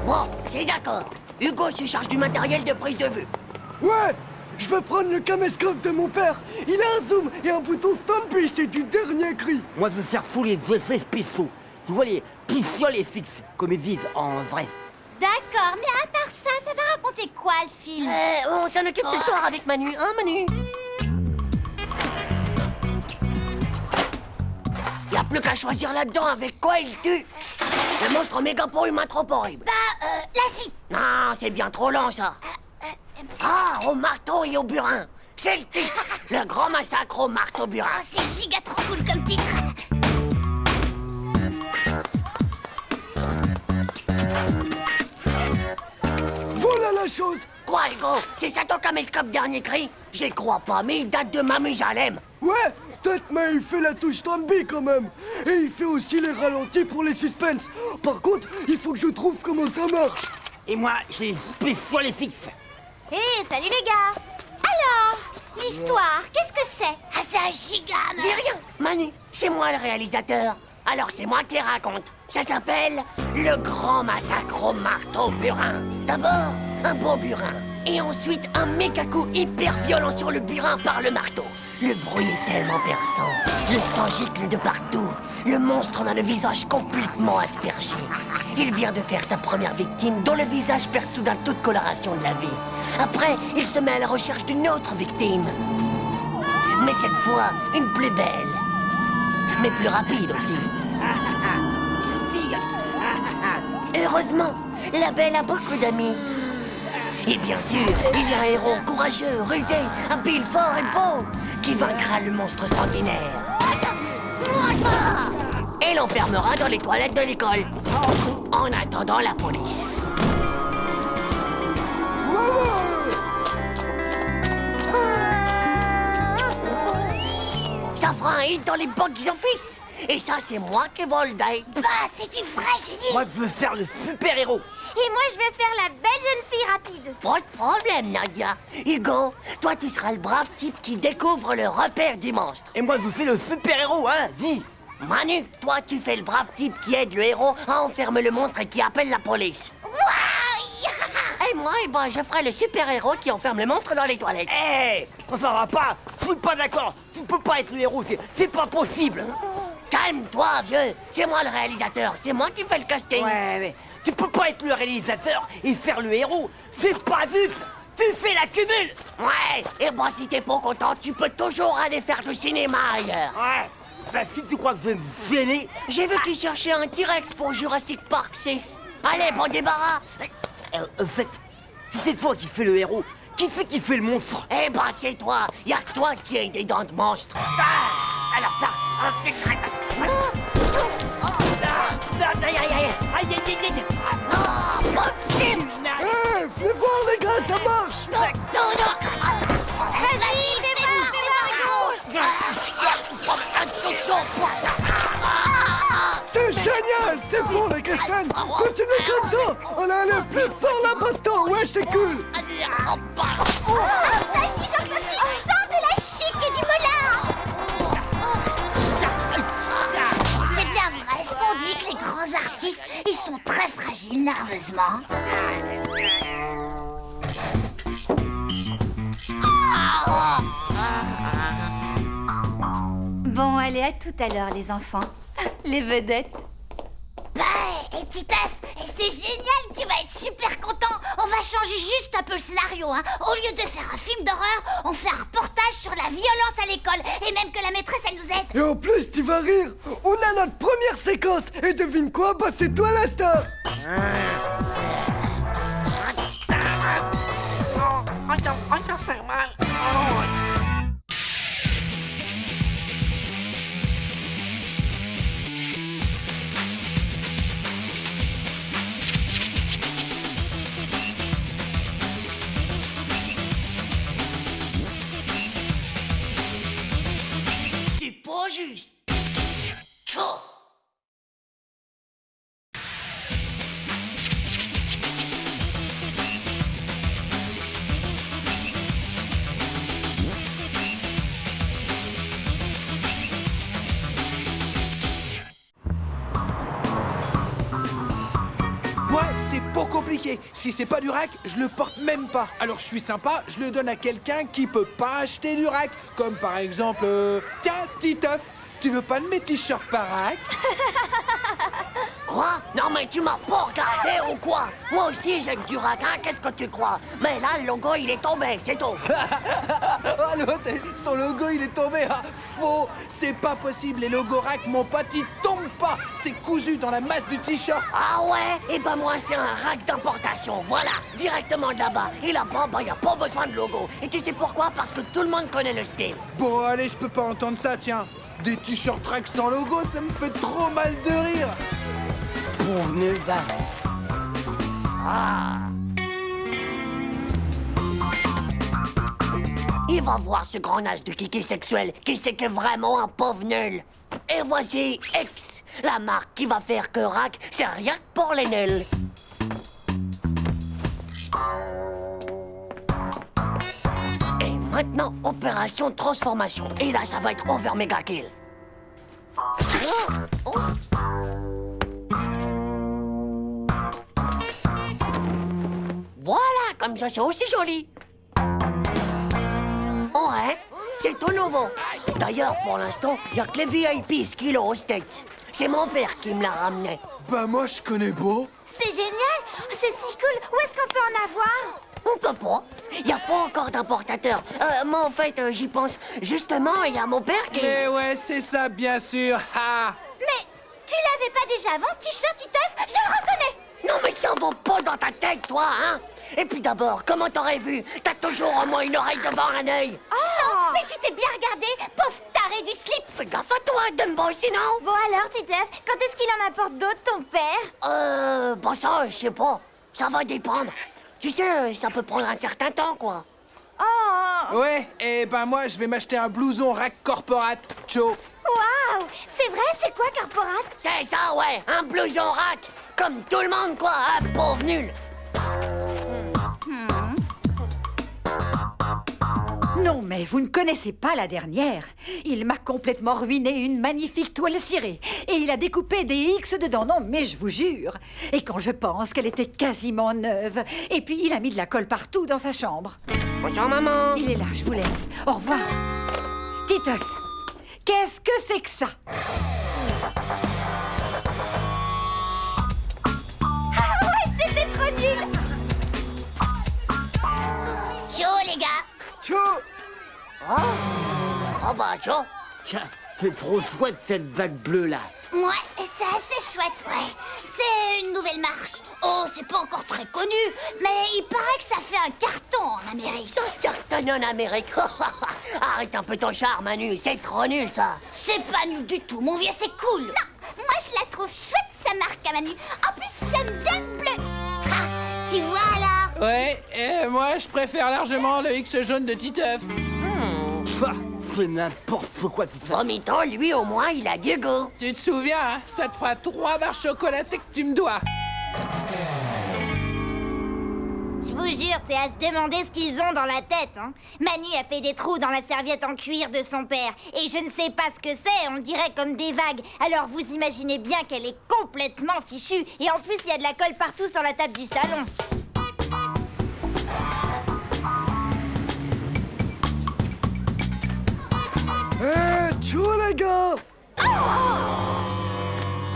Bon, c'est d'accord. Hugo se charge du matériel de prise de vue.
Ouais! Je vais prendre le caméscope de mon père. Il a un zoom et un bouton Stampy, c'est du dernier cri.
Moi, je sers tous les effets spéciaux. Tu vois, les pistolets fixes, comme ils disent en vrai.
D'accord, mais à part ça, ça va raconter quoi le film?
On s'en occupe ce soir avec Manu, hein Manu? Y a plus qu'à choisir là-dedans avec quoi il tue. Le monstre mégapon humain trop horrible.
Lassie.
Non, c'est bien trop lent ça. Ah, au marteau et au burin. C'est le titre. Le grand massacre au marteau burin.
Oh, c'est giga trop cool comme titre.
Voilà la chose.
Quoi, Hugo? C'est ça ton caméscope dernier cri? J'y crois pas, mais il date de Mamie-Jalem.
Ouais, peut-être, mais il fait la touche Tanby quand même. Et il fait aussi les ralentis pour les suspens. Par contre, il faut que je trouve comment ça marche.
Et moi, j'ai les spéciaux les fixes.
Hé, salut les gars. Alors, l'histoire, qu'est-ce que c'est? Ah, c'est un gigame.
Dis rien, Manu, c'est moi le réalisateur. Alors c'est moi qui raconte. Ça s'appelle Le Grand Massacre au Marteau Burin. D'abord, un bon burin. Et ensuite, un méga coup hyper violent sur le burin par le marteau. Le bruit est tellement perçant. Le sang gicle de partout. Le monstre en a le visage complètement aspergé. Il vient de faire sa première victime, dont le visage perd soudain toute coloration de la vie. Après, il se met à la recherche d'une autre victime. Mais cette fois, une plus belle. Mais plus rapide aussi. Heureusement, la belle a beaucoup d'amis. Et bien sûr, il y a un héros courageux, rusé, habile, fort et beau, qui vaincra le monstre sanguinaire. Et l'enfermera dans les toilettes de l'école. En attendant la police. Ça fera un hit dans les box-office. Et ça, c'est moi qui vole d'aide.
Bah, c'est du vrai génie.
Moi, je veux faire le super-héros.
Et moi, je vais faire la belle jeune fille rapide.
Pas de problème, Nadia. Hugo, toi, tu seras le brave type qui découvre le repère du monstre.
Et moi, je fais le super-héros, hein, dis.
Manu, toi, tu fais le brave type qui aide le héros à enfermer le monstre et qui appelle la police. Et moi, eh ben, je ferai le super-héros qui enferme le monstre dans les toilettes.
Hé, ça va pas. Je suis pas d'accord. Tu peux pas être le héros, c'est pas possible.
Calme-toi, vieux. C'est moi le réalisateur. C'est moi qui fais le casting.
Ouais, mais tu peux pas être le réalisateur et faire le héros. C'est pas juste. Tu fais la cumule.
Ouais, et ben, si t'es pas content, tu peux toujours aller faire du cinéma ailleurs.
Ouais. Bah, si tu crois que je vais me gêner...
J'ai vu qu'ils cherchaient un T-Rex pour Jurassic Park 6. Allez, bon débarras.
En fait, si c'est toi qui fais le héros, qui c'est qui fait le monstre?
Eh ben, c'est toi. Y'a que toi qui as des dents de monstre.
Ah, alors ça...
Non, possible.
Fais voir les gars, ça marche. C'est génial, c'est bon les Castanes. Continuez comme ça. On a aller plus fort la baston, ouais, c'est cool.
Vas-y, Jean-Claude, sors de la chic et du molar. C'est bien vrai ce qu'on dit que les grands artistes, ils sont très fragiles nerveusement.
Bon, allez, à tout à l'heure, les enfants. Les vedettes.
Bah, et Titeuf, c'est génial, tu vas être super content. On va changer juste un peu le scénario, hein. Au lieu de faire un film d'horreur, on fait un reportage sur la violence à l'école. Et même que la maîtresse, elle nous aide.
Et en plus, tu vas rire. On a notre première séquence. Et devine quoi? Bah, c'est toi la star.
Ça fait mal.
C'est pas juste. Tchou.
Moi, c'est pas compliqué. Si c'est pas du rack, je le porte même pas. Alors je suis sympa, je le donne à quelqu'un qui peut pas acheter du rack. Comme par exemple... Tiens, Titeuf, tu veux pas de mes t-shirts par rack?
Quoi? Non mais tu m'as pas regardé ou quoi? Moi aussi j'ai que du rack, qu'est-ce que tu crois? Mais là, le logo, il est tombé, c'est tout.
Oh, l'autre, son logo, il est tombé. Ah, faux. C'est pas possible. Les logos rack, mon pote, ils tombent pas. C'est cousu dans la masse du t-shirt.
Ah ouais? Eh ben moi, c'est un rack d'importation. Voilà, directement de là-bas. Et là-bas, bah, y a pas besoin de logo. Et tu sais pourquoi? Parce que tout le monde connaît le style.
Bon, allez, je peux pas entendre ça, tiens. Des t-shirts rack sans logo, ça me fait trop mal de rire.
Pauvre va.
Ah. Il va voir ce grand as de kiki sexuel qui sait qu'est vraiment un pauvre nul. Et voici X, la marque qui va faire que rack, c'est rien que pour les nuls. Et maintenant, opération transformation. Et là, ça va être over méga kill. Oh. Voilà, comme ça, c'est aussi joli. Ouais, c'est tout nouveau. D'ailleurs, pour l'instant, il n'y a que les VIP Skilo aux States. C'est mon père qui me l'a ramené.
Bah moi, je connais pas.
C'est génial! C'est si cool! Où est-ce qu'on peut en avoir?
On peut pas. Il n'y a pas encore d'importateur. Moi, en fait, j'y pense. Justement, il y a mon père qui...
Mais ouais, c'est ça, bien sûr. Ha.
Mais tu l'avais pas déjà avant, ce t-shirt, Titeuf? Je le reconnais!
Non, mais ça va pas dans ta tête, toi, hein? Et puis d'abord, comment t'aurais vu? T'as toujours au moins une oreille devant un œil.
Oh! Mais tu t'es bien regardé, pauvre taré du slip!
Fais gaffe à toi, Dumbo, sinon...
Bon alors, Titeuf, quand est-ce qu'il en apporte d'autres, ton père?
Bon ça, je sais pas. Ça va dépendre. Tu sais, ça peut prendre un certain temps, quoi.
Oh!
Ouais, et ben moi, je vais m'acheter un blouson rack corporate. Ciao.
Waouh! C'est vrai, c'est quoi, corporate?
C'est ça, ouais, un blouson rack. Comme tout le monde, quoi, un pauvre nul.
Non, mais vous ne connaissez pas la dernière. Il m'a complètement ruiné une magnifique toile cirée. Et il a découpé des X dedans, non, mais je vous jure. Et quand je pense qu'elle était quasiment neuve. Et puis il a mis de la colle partout dans sa chambre.
Bonjour, maman.
Il est là, je vous laisse. Au revoir. Titeuf, qu'est-ce que c'est que ça?
Ah ouais, c'était trop nul!
Chaud, les gars.
Ciao.
Oh bah, chaud.
Tiens, c'est trop chouette cette vague bleue là.
Ouais, c'est assez chouette, ouais. C'est une nouvelle marche. Oh, c'est pas encore très connu, mais il paraît que ça fait un carton en Amérique.
Ça cartonne en Amérique. Arrête un peu ton charme, Manu. C'est trop nul, ça.
C'est pas nul du tout, mon vieux, c'est cool. Non, moi je la trouve chouette, sa marque à Manu. En plus, j'aime bien le bleu. Ah, tu vois alors?
Ouais, et moi, je préfère largement le X jaune de Titeuf.
Ça, c'est n'importe quoi tout ça.
Vomitant, lui, au moins, il a du goût.
Tu te souviens, hein, ça te fera 3 barres chocolatées que tu me dois.
Je vous jure, c'est à se demander ce qu'ils ont dans la tête, hein. Manu a fait des trous dans la serviette en cuir de son père. Et je ne sais pas ce que c'est, on dirait comme des vagues. Alors vous imaginez bien qu'elle est complètement fichue. Et en plus, il y a de la colle partout sur la table du salon.
Ciao, les gars.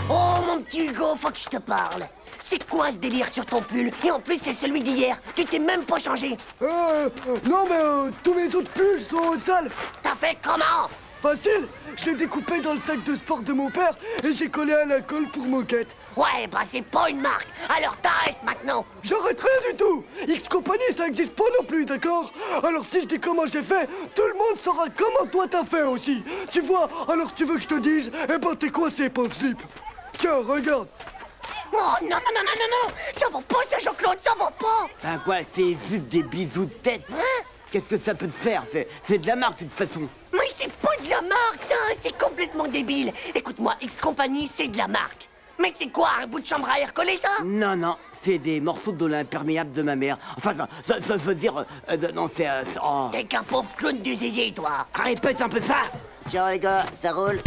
Oh, mon petit Hugo, faut que je te parle. C'est quoi ce délire sur ton pull? Et en plus, c'est celui d'hier. Tu t'es même pas changé.
Non, mais tous mes autres pulls sont sales.
T'as fait comment?
Facile, je l'ai découpé dans le sac de sport de mon père et j'ai collé à la colle pour moquette.
Ouais, bah c'est pas une marque. Alors t'arrêtes maintenant.
J'arrête rien du tout. X Company, ça existe pas non plus, d'accord? Alors si je dis comment j'ai fait, tout le monde saura comment toi t'as fait aussi. Tu vois, alors tu veux que je te dise? Eh ben t'es coincé, pauvre slip. Tiens, regarde.
Oh non, non, non, non, non, non. Ça va pas, ce Jean-Claude, ça va pas.
Ben quoi, c'est juste des bisous de tête.
Hein?
Qu'est-ce que ça peut te faire? C'est de la marque de toute façon.
Mais c'est pas de la marque, ça. C'est complètement débile. Écoute-moi, X Company, c'est de la marque. Mais c'est quoi, un bout de chambre à air collé, ça?
Non, non, c'est des morceaux de l'imperméable de ma mère. Enfin, ça veut dire... non, c'est... oh.
T'es qu'un pauvre clown du zizi, toi.
Répète un peu ça.
Ciao, les gars, ça roule?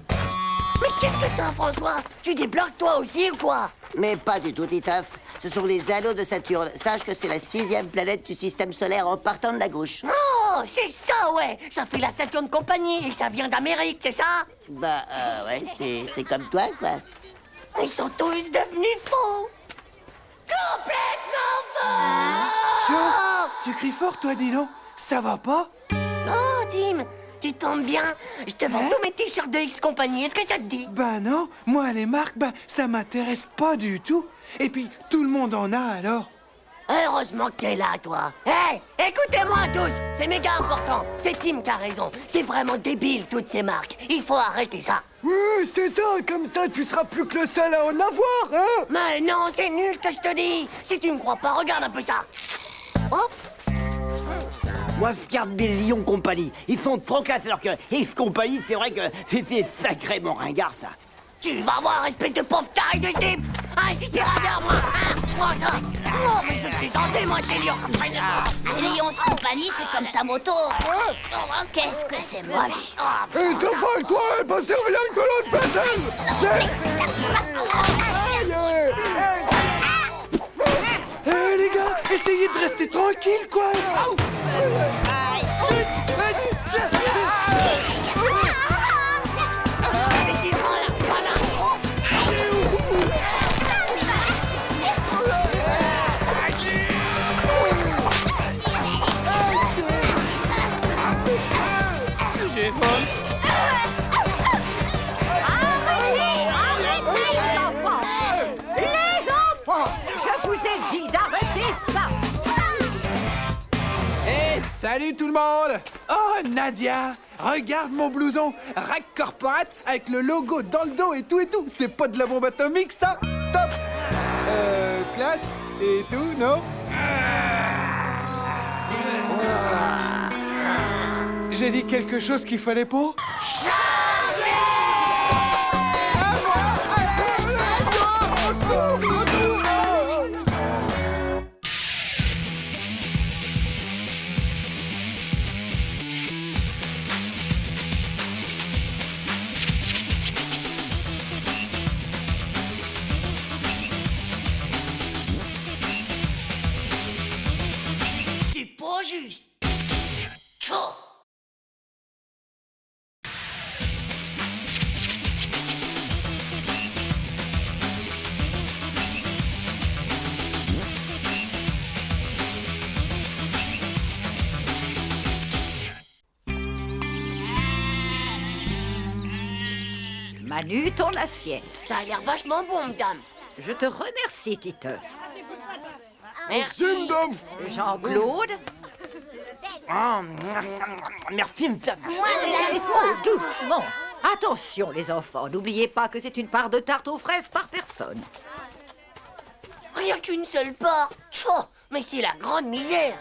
Mais qu'est-ce que t'as, François? Tu débloques, toi aussi, ou quoi?
Mais pas du tout, Titeuf. Ce sont les anneaux de Saturne. Sache que c'est la 6e planète du système solaire en partant de la gauche.
Oh, c'est ça, ouais. Ça fait la Saturn Company et ça vient d'Amérique, c'est ça?
Bah, ouais, c'est comme toi, quoi.
Ils sont tous devenus faux. Complètement faux.
Joe, tu cries fort, toi, dis donc. Ça va pas?
Oh, Tim, tu tombes bien. Je te vends tous mes t-shirts de X-Compagnie. Est-ce que ça te dit?
Ben non, moi, les marques, ça m'intéresse pas du tout. Et puis, tout le monde en a, alors.
Heureusement que t'es là, toi. Hé, écoutez-moi tous. C'est méga important. C'est Tim qui a raison. C'est vraiment débile, toutes ces marques. Il faut arrêter ça.
Oui, c'est ça, comme ça tu seras plus que le seul à en avoir, hein?
Mais non, c'est nul que je te dis. Si tu me crois pas, regarde un peu ça. Hop.
Moi, je garde des Lions Compagnie. Ils sont trop classe, alors que X Compagnie, c'est vrai que c'est sacrément ringard, ça.
Tu vas voir, espèce de pauvre taille de cible. Ah, si c'est ravers, moi. Prends ça. Oh, mais je te les enlever, moi, ces lions.
Lions Compagnie, c'est comme ta moto. Qu'est-ce que c'est moche.
Et t'as pas quoi, c'est rien que de l'autre vaisselle.
Hé, les gars, essayez de rester tranquille, quoi.
Salut tout le monde! Oh, Nadia! Regarde mon blouson! Rack Corporate avec le logo dans le dos et tout et tout! C'est pas de la bombe atomique, ça? Top! Classe et tout, non?
J'ai dit quelque chose qu'il fallait pas?
C'est pas juste. Tchou.
Manu, ton assiette.
Ça a l'air vachement bon, madame.
Je te remercie, Titeuf.
Merci.
madame.
Jean-Claude.
Merci, madame.
Oh, doucement. Attention, les enfants. N'oubliez pas que c'est une part de tarte aux fraises par personne.
Rien qu'une seule part. Tchou. Mais c'est la grande misère.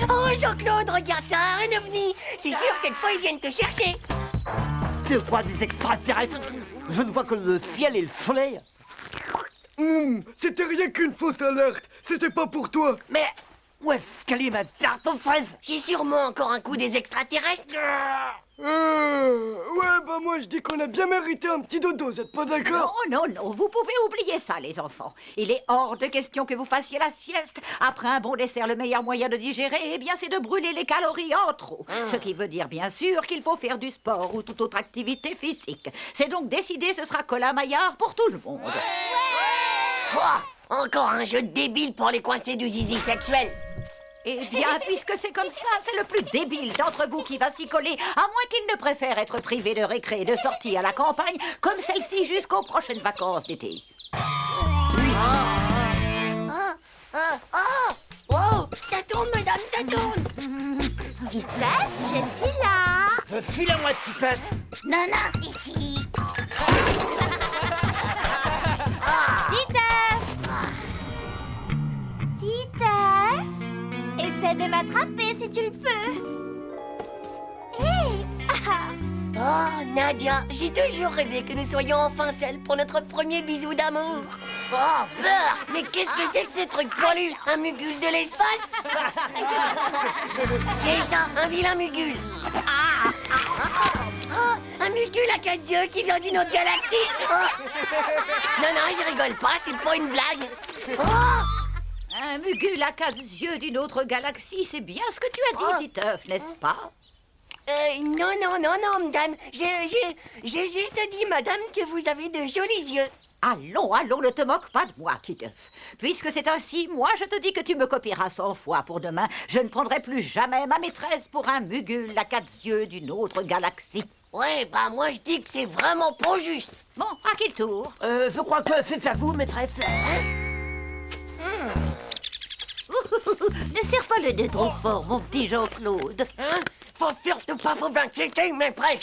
Oh, Jean-Claude, regarde ça, un ovni. C'est sûr, cette fois, ils viennent te chercher.
Tu crois des extraterrestres? Je ne vois que le ciel et le soleil.
C'était rien qu'une fausse alerte. C'était pas pour toi.
Mais où est-ce qu'elle est ma tarte aux fraises?
C'est sûrement encore un coup des extraterrestres.
Ouais, bah moi je dis qu'on a bien mérité un petit dodo, vous êtes pas d'accord?
Non, non, non, vous pouvez oublier ça, les enfants. Il est hors de question que vous fassiez la sieste. Après un bon dessert, le meilleur moyen de digérer, eh bien, c'est de brûler les calories en trop. Ce qui veut dire, bien sûr, qu'il faut faire du sport ou toute autre activité physique. C'est donc décidé, ce sera Colin-Maillard pour tout le monde.
Pouah, encore un jeu de débile pour les coincés du zizi sexuel.
Eh bien, puisque c'est comme ça, c'est le plus débile d'entre vous qui va s'y coller, à moins qu'il ne préfère être privé de récré et de sortie à la campagne, comme celle-ci jusqu'aux prochaines vacances d'été.
Oh, ça tourne, madame, ça tourne.
Titeuf, je suis là.
Je suis là, moi, Titeuf.
Non, non, ici. Titeuf. Titeuf. Essaie de m'attraper si tu le peux. Hé.
Oh, Nadia, j'ai toujours rêvé que nous soyons enfin seuls pour notre premier bisou d'amour. Oh, beurre! Mais qu'est-ce que c'est que ce truc poilu? Un mugule de l'espace? C'est ça, un vilain mugule. Oh, un mugule à 4 yeux qui vient d'une autre galaxie. Oh. Non, non, je rigole pas, c'est pas une blague. Oh.
Un mugule à 4 yeux d'une autre galaxie, c'est bien ce que tu as dit, Titeuf, n'est-ce pas?
Non, madame. J'ai juste dit, madame, que vous avez de jolis yeux.
Allons, ne te moque pas de moi, Titeuf. Puisque c'est ainsi, moi je te dis que tu me copieras 100 fois pour demain. Je ne prendrai plus jamais ma maîtresse pour un mugule à 4 yeux d'une autre galaxie.
Ouais, bah moi je dis que c'est vraiment pas juste.
Bon, à quel tour?
Je crois que c'est à vous, maîtresse.
Ne serre pas le nez trop fort, mon petit Jean-Claude.
Hein? Faut surtout pas vous inquiéter, mais bref.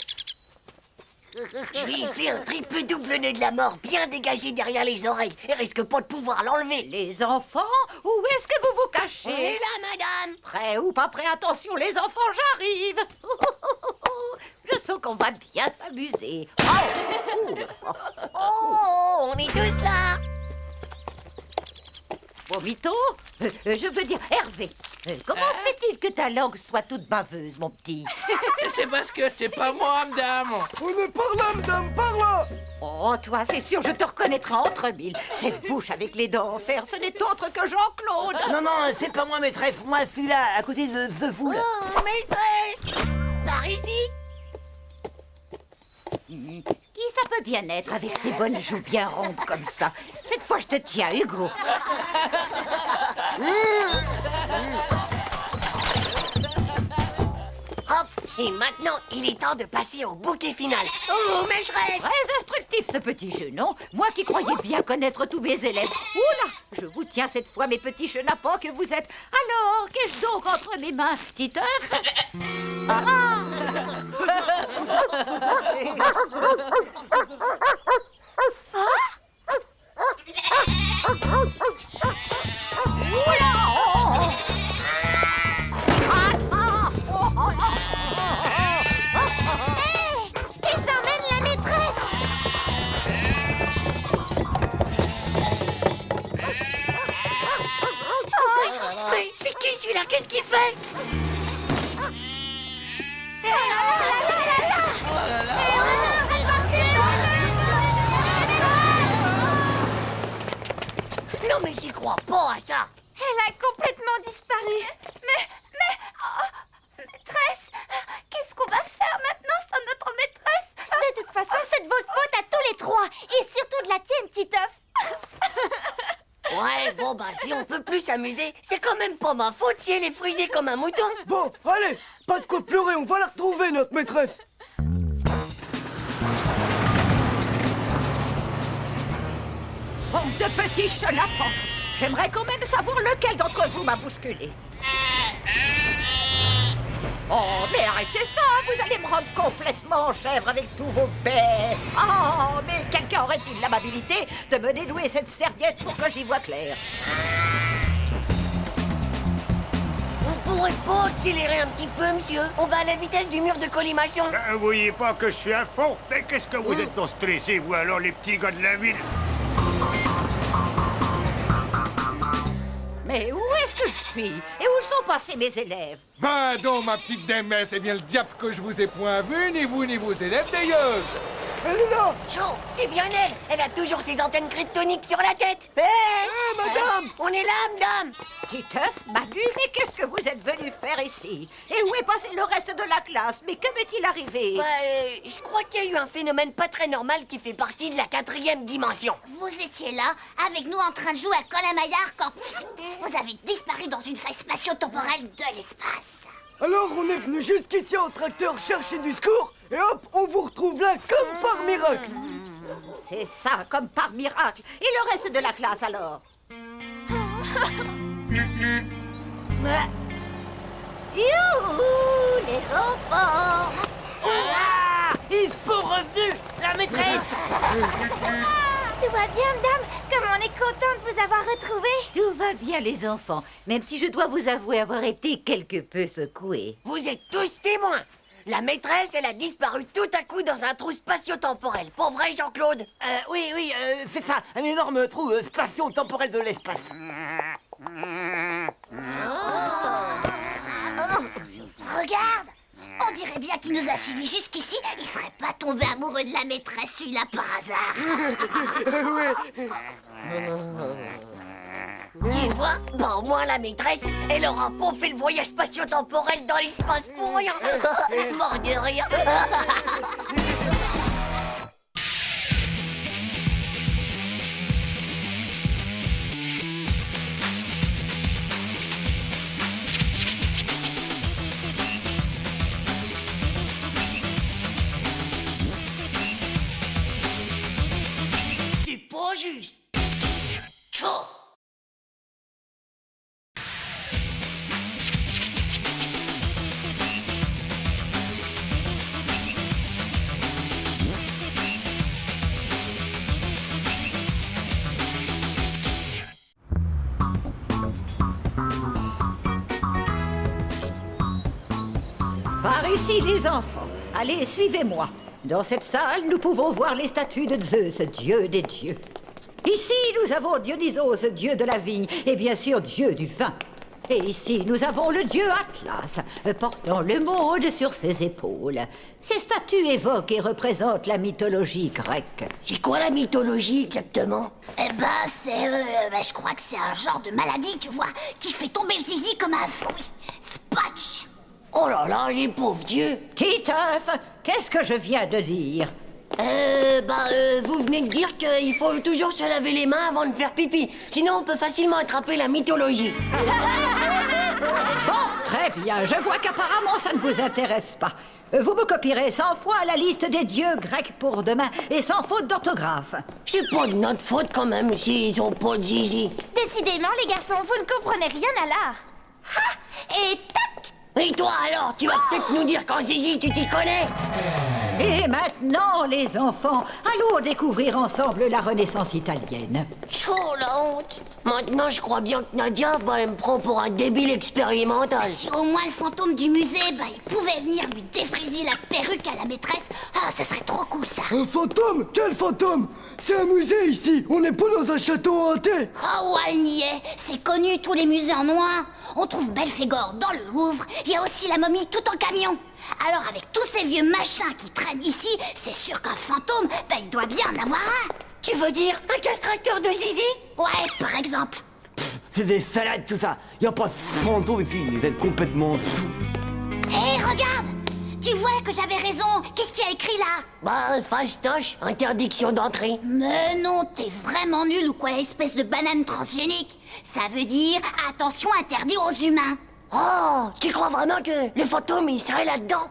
Je lui ai fait un triple-double nœud de la mort bien dégagé derrière les oreilles et risque pas de pouvoir l'enlever.
Les enfants, où est-ce que vous vous cachez?
On est là, madame.
Prêt ou pas prêt, attention les enfants, j'arrive. Je sens qu'on va bien s'amuser.
Oh, on est tous là.
Vomito, je veux dire Hervé. Comment se fait-il que ta langue soit toute baveuse, mon petit?
C'est parce que c'est pas moi, madame.
On est par là, madame, par là.
Oh, toi, c'est sûr, je te reconnaîtrai entre mille. Cette bouche avec les dents en fer, ce n'est autre que Jean-Claude.
Non, c'est pas moi, maîtresse. Moi, celui-là, à côté de The Fool.
Oh, maîtresse. Par ici.
Qui ça peut bien être avec ses bonnes joues bien rondes comme ça? Cette fois, je te tiens, Hugo.
Hop, et maintenant, il est temps de passer au bouquet final. Oh, maîtresse.
Très instructif, ce petit jeu, non? Moi qui croyais bien connaître tous mes élèves. Oula, je vous tiens cette fois, mes petits chenapans que vous êtes. Alors, qu'ai-je donc entre mes mains, Titeuf?
Ils emmènent la maîtresse.
Mais c'est qui celui-là? Qu'est-ce qu'il fait? Non mais j'y crois pas à ça.
Elle a complètement disparu. Maîtresse, qu'est-ce qu'on va faire maintenant sans notre maîtresse? De toute façon, c'est de votre faute à tous les trois. Et surtout de la tienne, Titeuf.
Ouais, bon bah si on peut plus s'amuser, c'est quand même pas ma faute si elle est frisée comme un mouton.
Bon, allez, pas de quoi pleurer, on va la retrouver, notre maîtresse.
Bande de petits chenapans. J'aimerais quand même savoir lequel d'entre vous m'a bousculé. Oh, mais arrêtez ça, vous allez me rendre complètement chèvre avec tous vos baies. Oh, mais quelqu'un aurait-il l'amabilité de me dénouer cette serviette pour que j'y vois clair?
On pourrait pas accélérer un petit peu, monsieur? On va à la vitesse du mur de collimation.
Vous voyez pas que je suis à fond? Mais qu'est-ce que vous êtes donc stressés, vous alors, les petits gars de la ville?
Mais où est-ce que je suis? Et où sont passés mes élèves?
Ben donc, ma petite dame, c'est bien le diable que je vous ai point vu, ni vous ni vos élèves d'ailleurs.
Elle est là.
Chaud, c'est bien elle. Elle a toujours ses antennes kryptoniques sur la tête. Hé,
madame.
On est là, madame.
Titeuf, Manu, mais qu'est-ce que vous êtes venu faire ici? Et où est passé le reste de la classe? Mais que m'est-il arrivé?
Bah, je crois qu'il y a eu un phénomène pas très normal qui fait partie de la 4e dimension.
Vous étiez là, avec nous en train de jouer à Colin-Maillard quand vous avez disparu dans une faille spatio-temporelle de l'espace.
Alors on est venu jusqu'ici en tracteur chercher du secours et hop, on vous retrouve là comme par miracle.
C'est ça, comme par miracle. Et le reste de la classe alors?
Youhou, les enfants.
Ils sont revenus, la maîtresse.
Tout va bien, madame? Comme on est content de vous avoir retrouvé.
Tout va bien, les enfants, même si je dois vous avouer avoir été quelque peu secouée.
Vous êtes tous témoins. La maîtresse, elle a disparu tout à coup dans un trou spatio-temporel. Pas vrai, Jean-Claude?
Oui, c'est ça, un énorme trou spatio-temporel de l'espace.
Regarde, on dirait bien qu'il nous a suivis jusqu'ici. Il serait pas tombé amoureux de la maîtresse, celui-là, par hasard.
Tu vois, bah au moins la maîtresse, elle aura pas fait le voyage spatio-temporel dans l'espace pour rien. Mort de rire. C'est pas juste. Tchou.
Par ici, les enfants. Allez, suivez-moi. Dans cette salle, nous pouvons voir les statues de Zeus, dieu des dieux. Ici, nous avons Dionysos, dieu de la vigne, et bien sûr, dieu du vin. Et ici, nous avons le dieu Atlas, portant le monde sur ses épaules. Ces statues évoquent et représentent la mythologie grecque.
C'est quoi la mythologie exactement?
Eh ben, je crois que c'est un genre de maladie, tu vois, qui fait tomber le zizi comme un fruit. Spatch.
Oh là là, les pauvres dieux.
Titeuf, qu'est-ce que je viens de dire?
Vous venez de dire qu'il faut toujours se laver les mains avant de faire pipi. Sinon, on peut facilement attraper la mythologie.
Bon, très bien. Je vois qu'apparemment, ça ne vous intéresse pas. Vous me copierez 100 fois la liste des dieux grecs pour demain et sans faute d'orthographe.
C'est pas de notre faute quand même s'ils ont pas de zizi.
Décidément, les garçons, vous ne comprenez rien à l'art. Ha! Et tac!
Et toi alors, tu vas peut-être nous dire qu'en zizi, tu t'y connais?
Et maintenant, les enfants, allons découvrir ensemble la Renaissance italienne.
Chaud la honte. Maintenant, je crois bien que Nadia, elle me prend pour un débile expérimental.
Si au moins le fantôme du musée, il pouvait venir lui défriser la perruque à la maîtresse, ça serait trop cool ça.
Un fantôme? Quel fantôme? C'est un musée ici, on n'est pas dans un château hanté.
Oh ouais, elle n'y est. C'est connu, tous les musées en noir. On trouve Belphégor dans le Louvre, il y a aussi la momie tout en camion. Alors avec tous ces vieux machins qui traînent ici, c'est sûr qu'un fantôme, il doit bien en avoir un.
Tu veux dire un castrateur de zizi?
Ouais, par exemple.
C'est des salades tout ça. Y a pas de fantôme ici, vous êtes complètement fous.
Hé, regarde! Tu vois que j'avais raison. Qu'est-ce qu'il y a écrit là?
Fastoche, interdiction d'entrée.
Mais non, t'es vraiment nul ou quoi, espèce de banane transgénique? Ça veut dire attention interdit aux humains.
Oh, tu crois vraiment que le fantôme, il serait là-dedans?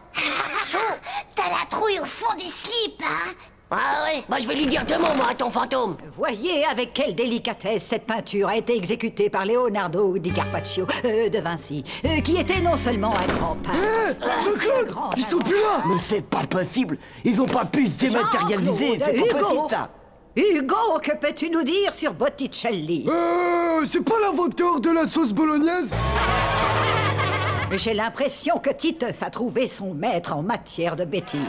T'as la trouille au fond du slip, hein?
Ah ouais, je vais lui dire 2 mots, moi, à ton fantôme.
Voyez avec quelle délicatesse cette peinture a été exécutée par Leonardo di Carpaccio, de Vinci, qui était non seulement un grand peintre...
Jean-Claude, ils sont plus là.
Mais c'est pas possible. Ils ont pas pu se dématérialiser, c'est pas possible ça.
Hugo, que peux-tu nous dire sur Botticelli?
C'est pas l'inventeur de la sauce bolognaise?
J'ai l'impression que Titeuf a trouvé son maître en matière de bêtises.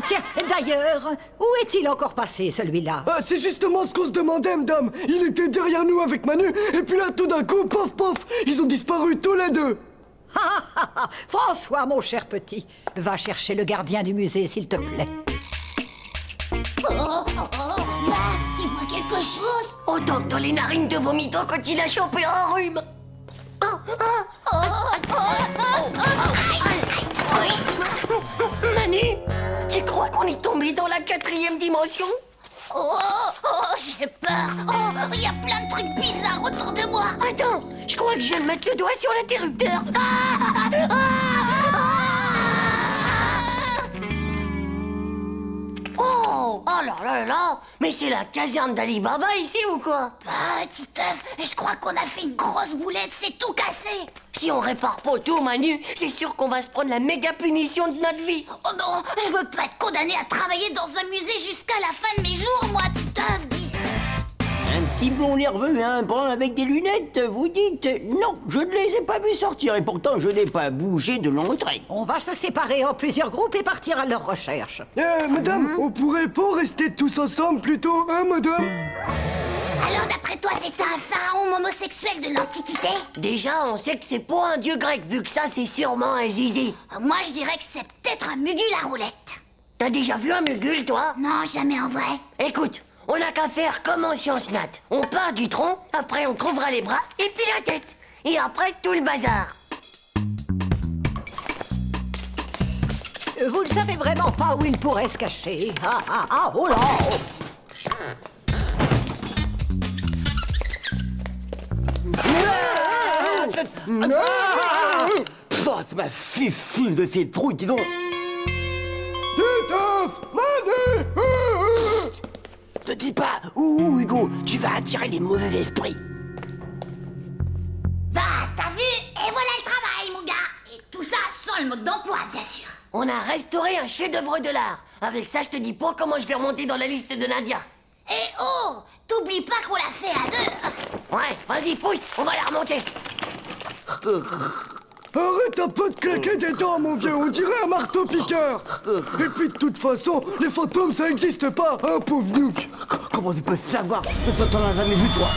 Tiens, d'ailleurs, où est-il encore passé, celui-là?
C'est justement ce qu'on se demandait, madame. Il était derrière nous avec Manu, et puis là, tout d'un coup, pof, pof, ils ont disparu tous les deux.
François, mon cher petit, va chercher le gardien du musée, s'il te plaît.
Tu vois quelque chose?
Autant que dans les narines de vomito quand il a chopé un rhume. Manu, tu crois qu'on est tombé dans la 4e dimension?
J'ai peur. Il y a plein de trucs bizarres autour de moi.
Attends, je crois que je viens de mettre le doigt sur l'interrupteur. Oh là là là, mais c'est la caserne d'Ali Baba ici ou quoi?
Titeuf, je crois qu'on a fait une grosse boulette, c'est tout cassé.
Si on répare pas tout, Manu, c'est sûr qu'on va se prendre la méga punition de notre vie.
Oh non, je veux pas être condamné à travailler dans un musée jusqu'à la fin de mes jours, moi, Titeuf, dis.
Un petit blond nerveux, un brun avec des lunettes, vous dites? Non, je ne les ai pas vus sortir et pourtant je n'ai pas bougé de l'entrée.
On va se séparer en plusieurs groupes et partir à leur recherche.
Madame, on pourrait pas rester tous ensemble plutôt, hein, madame?
Alors, d'après toi, c'est un pharaon homosexuel de l'Antiquité?
Déjà, on sait que c'est pas un dieu grec, vu que ça, c'est sûrement un zizi.
Moi, je dirais que c'est peut-être un mugule à roulette.
T'as déjà vu un mugule, toi?
Non, jamais en vrai.
Écoute, On n'a qu'à faire comme en sciences nat. On part du tronc, après on trouvera les bras, et puis la tête. Et après, tout le bazar.
Vous ne savez vraiment pas où il pourrait se cacher. Oh là!
Ça m'a fifine de ces trous, disons.
Titeuf! Manu!
Ne dis pas où, Hugo, tu vas attirer les mauvais esprits.
Bah, t'as vu? Et voilà le travail, mon gars. Et tout ça sans le mode d'emploi, bien sûr.
On a restauré un chef-d'œuvre de l'art. Avec ça, je te dis pas comment je vais remonter dans la liste de Nadia.
Et oh, t'oublies pas qu'on l'a fait à deux.
Ouais, vas-y, pousse, on va la remonter.
Arrête un peu de claquer des dents, mon vieux, on dirait un marteau-piqueur. Et puis de toute façon, les fantômes, ça existe pas, hein, pauvre Nuke.
Comment tu peux savoir que t'en as jamais vu, toi?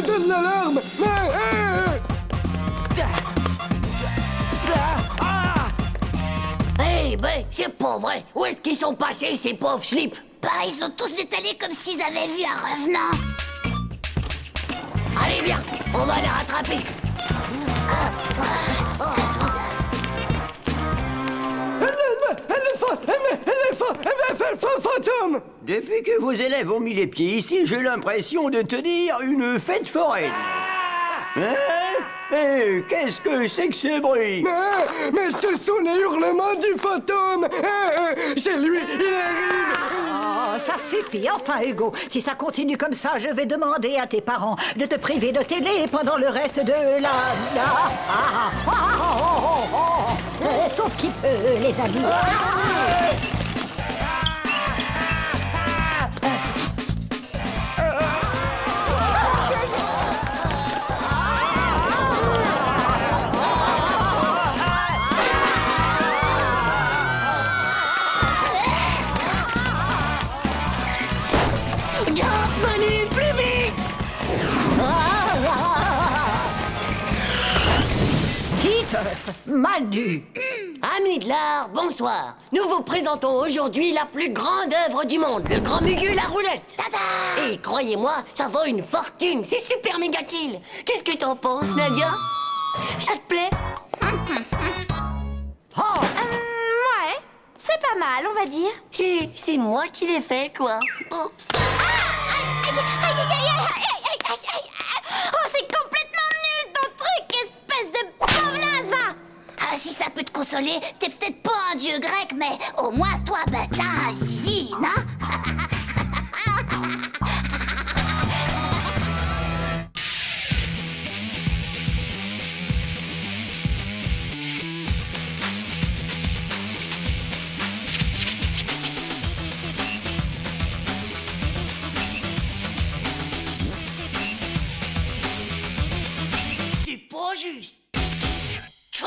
Donne l'alarme.
Eh ben, c'est pas vrai. Où est-ce qu'ils sont passés, ces pauvres slips?
Bah, ils sont tous étalés comme s'ils avaient vu un revenant.
Allez, viens, on va les rattraper.
Fantôme!
Depuis que vos élèves ont mis les pieds ici, j'ai l'impression de tenir une fête foraine. Hein? Eh, qu'est-ce que c'est que ce bruit?
Mais ce sont les hurlements du fantôme! C'est lui, il arrive!
Oh, ça suffit, enfin, Hugo. Si ça continue comme ça, je vais demander à tes parents de te priver de télé pendant le reste de sauf qu'il peut, les amis.
Manu, plus vite!
Titeuf, Manu.
Amis de l'art, bonsoir. Nous vous présentons aujourd'hui la plus grande œuvre du monde, le Grand Mugu la roulette.
Tada!
Et croyez-moi, ça vaut une fortune, c'est super méga kill. Qu'est-ce que t'en penses, Nadia? Ça te plaît?
Ouais, c'est pas mal, on va dire.
C'est moi qui l'ai fait, quoi. Oups.
Oh, c'est complètement nul ton truc, espèce de pauvre naze, va!
Ah, si ça peut te consoler, t'es peut-être pas un dieu grec, mais au moins toi, bah, t'as un zizi, non?
C'est pas juste. Tchou.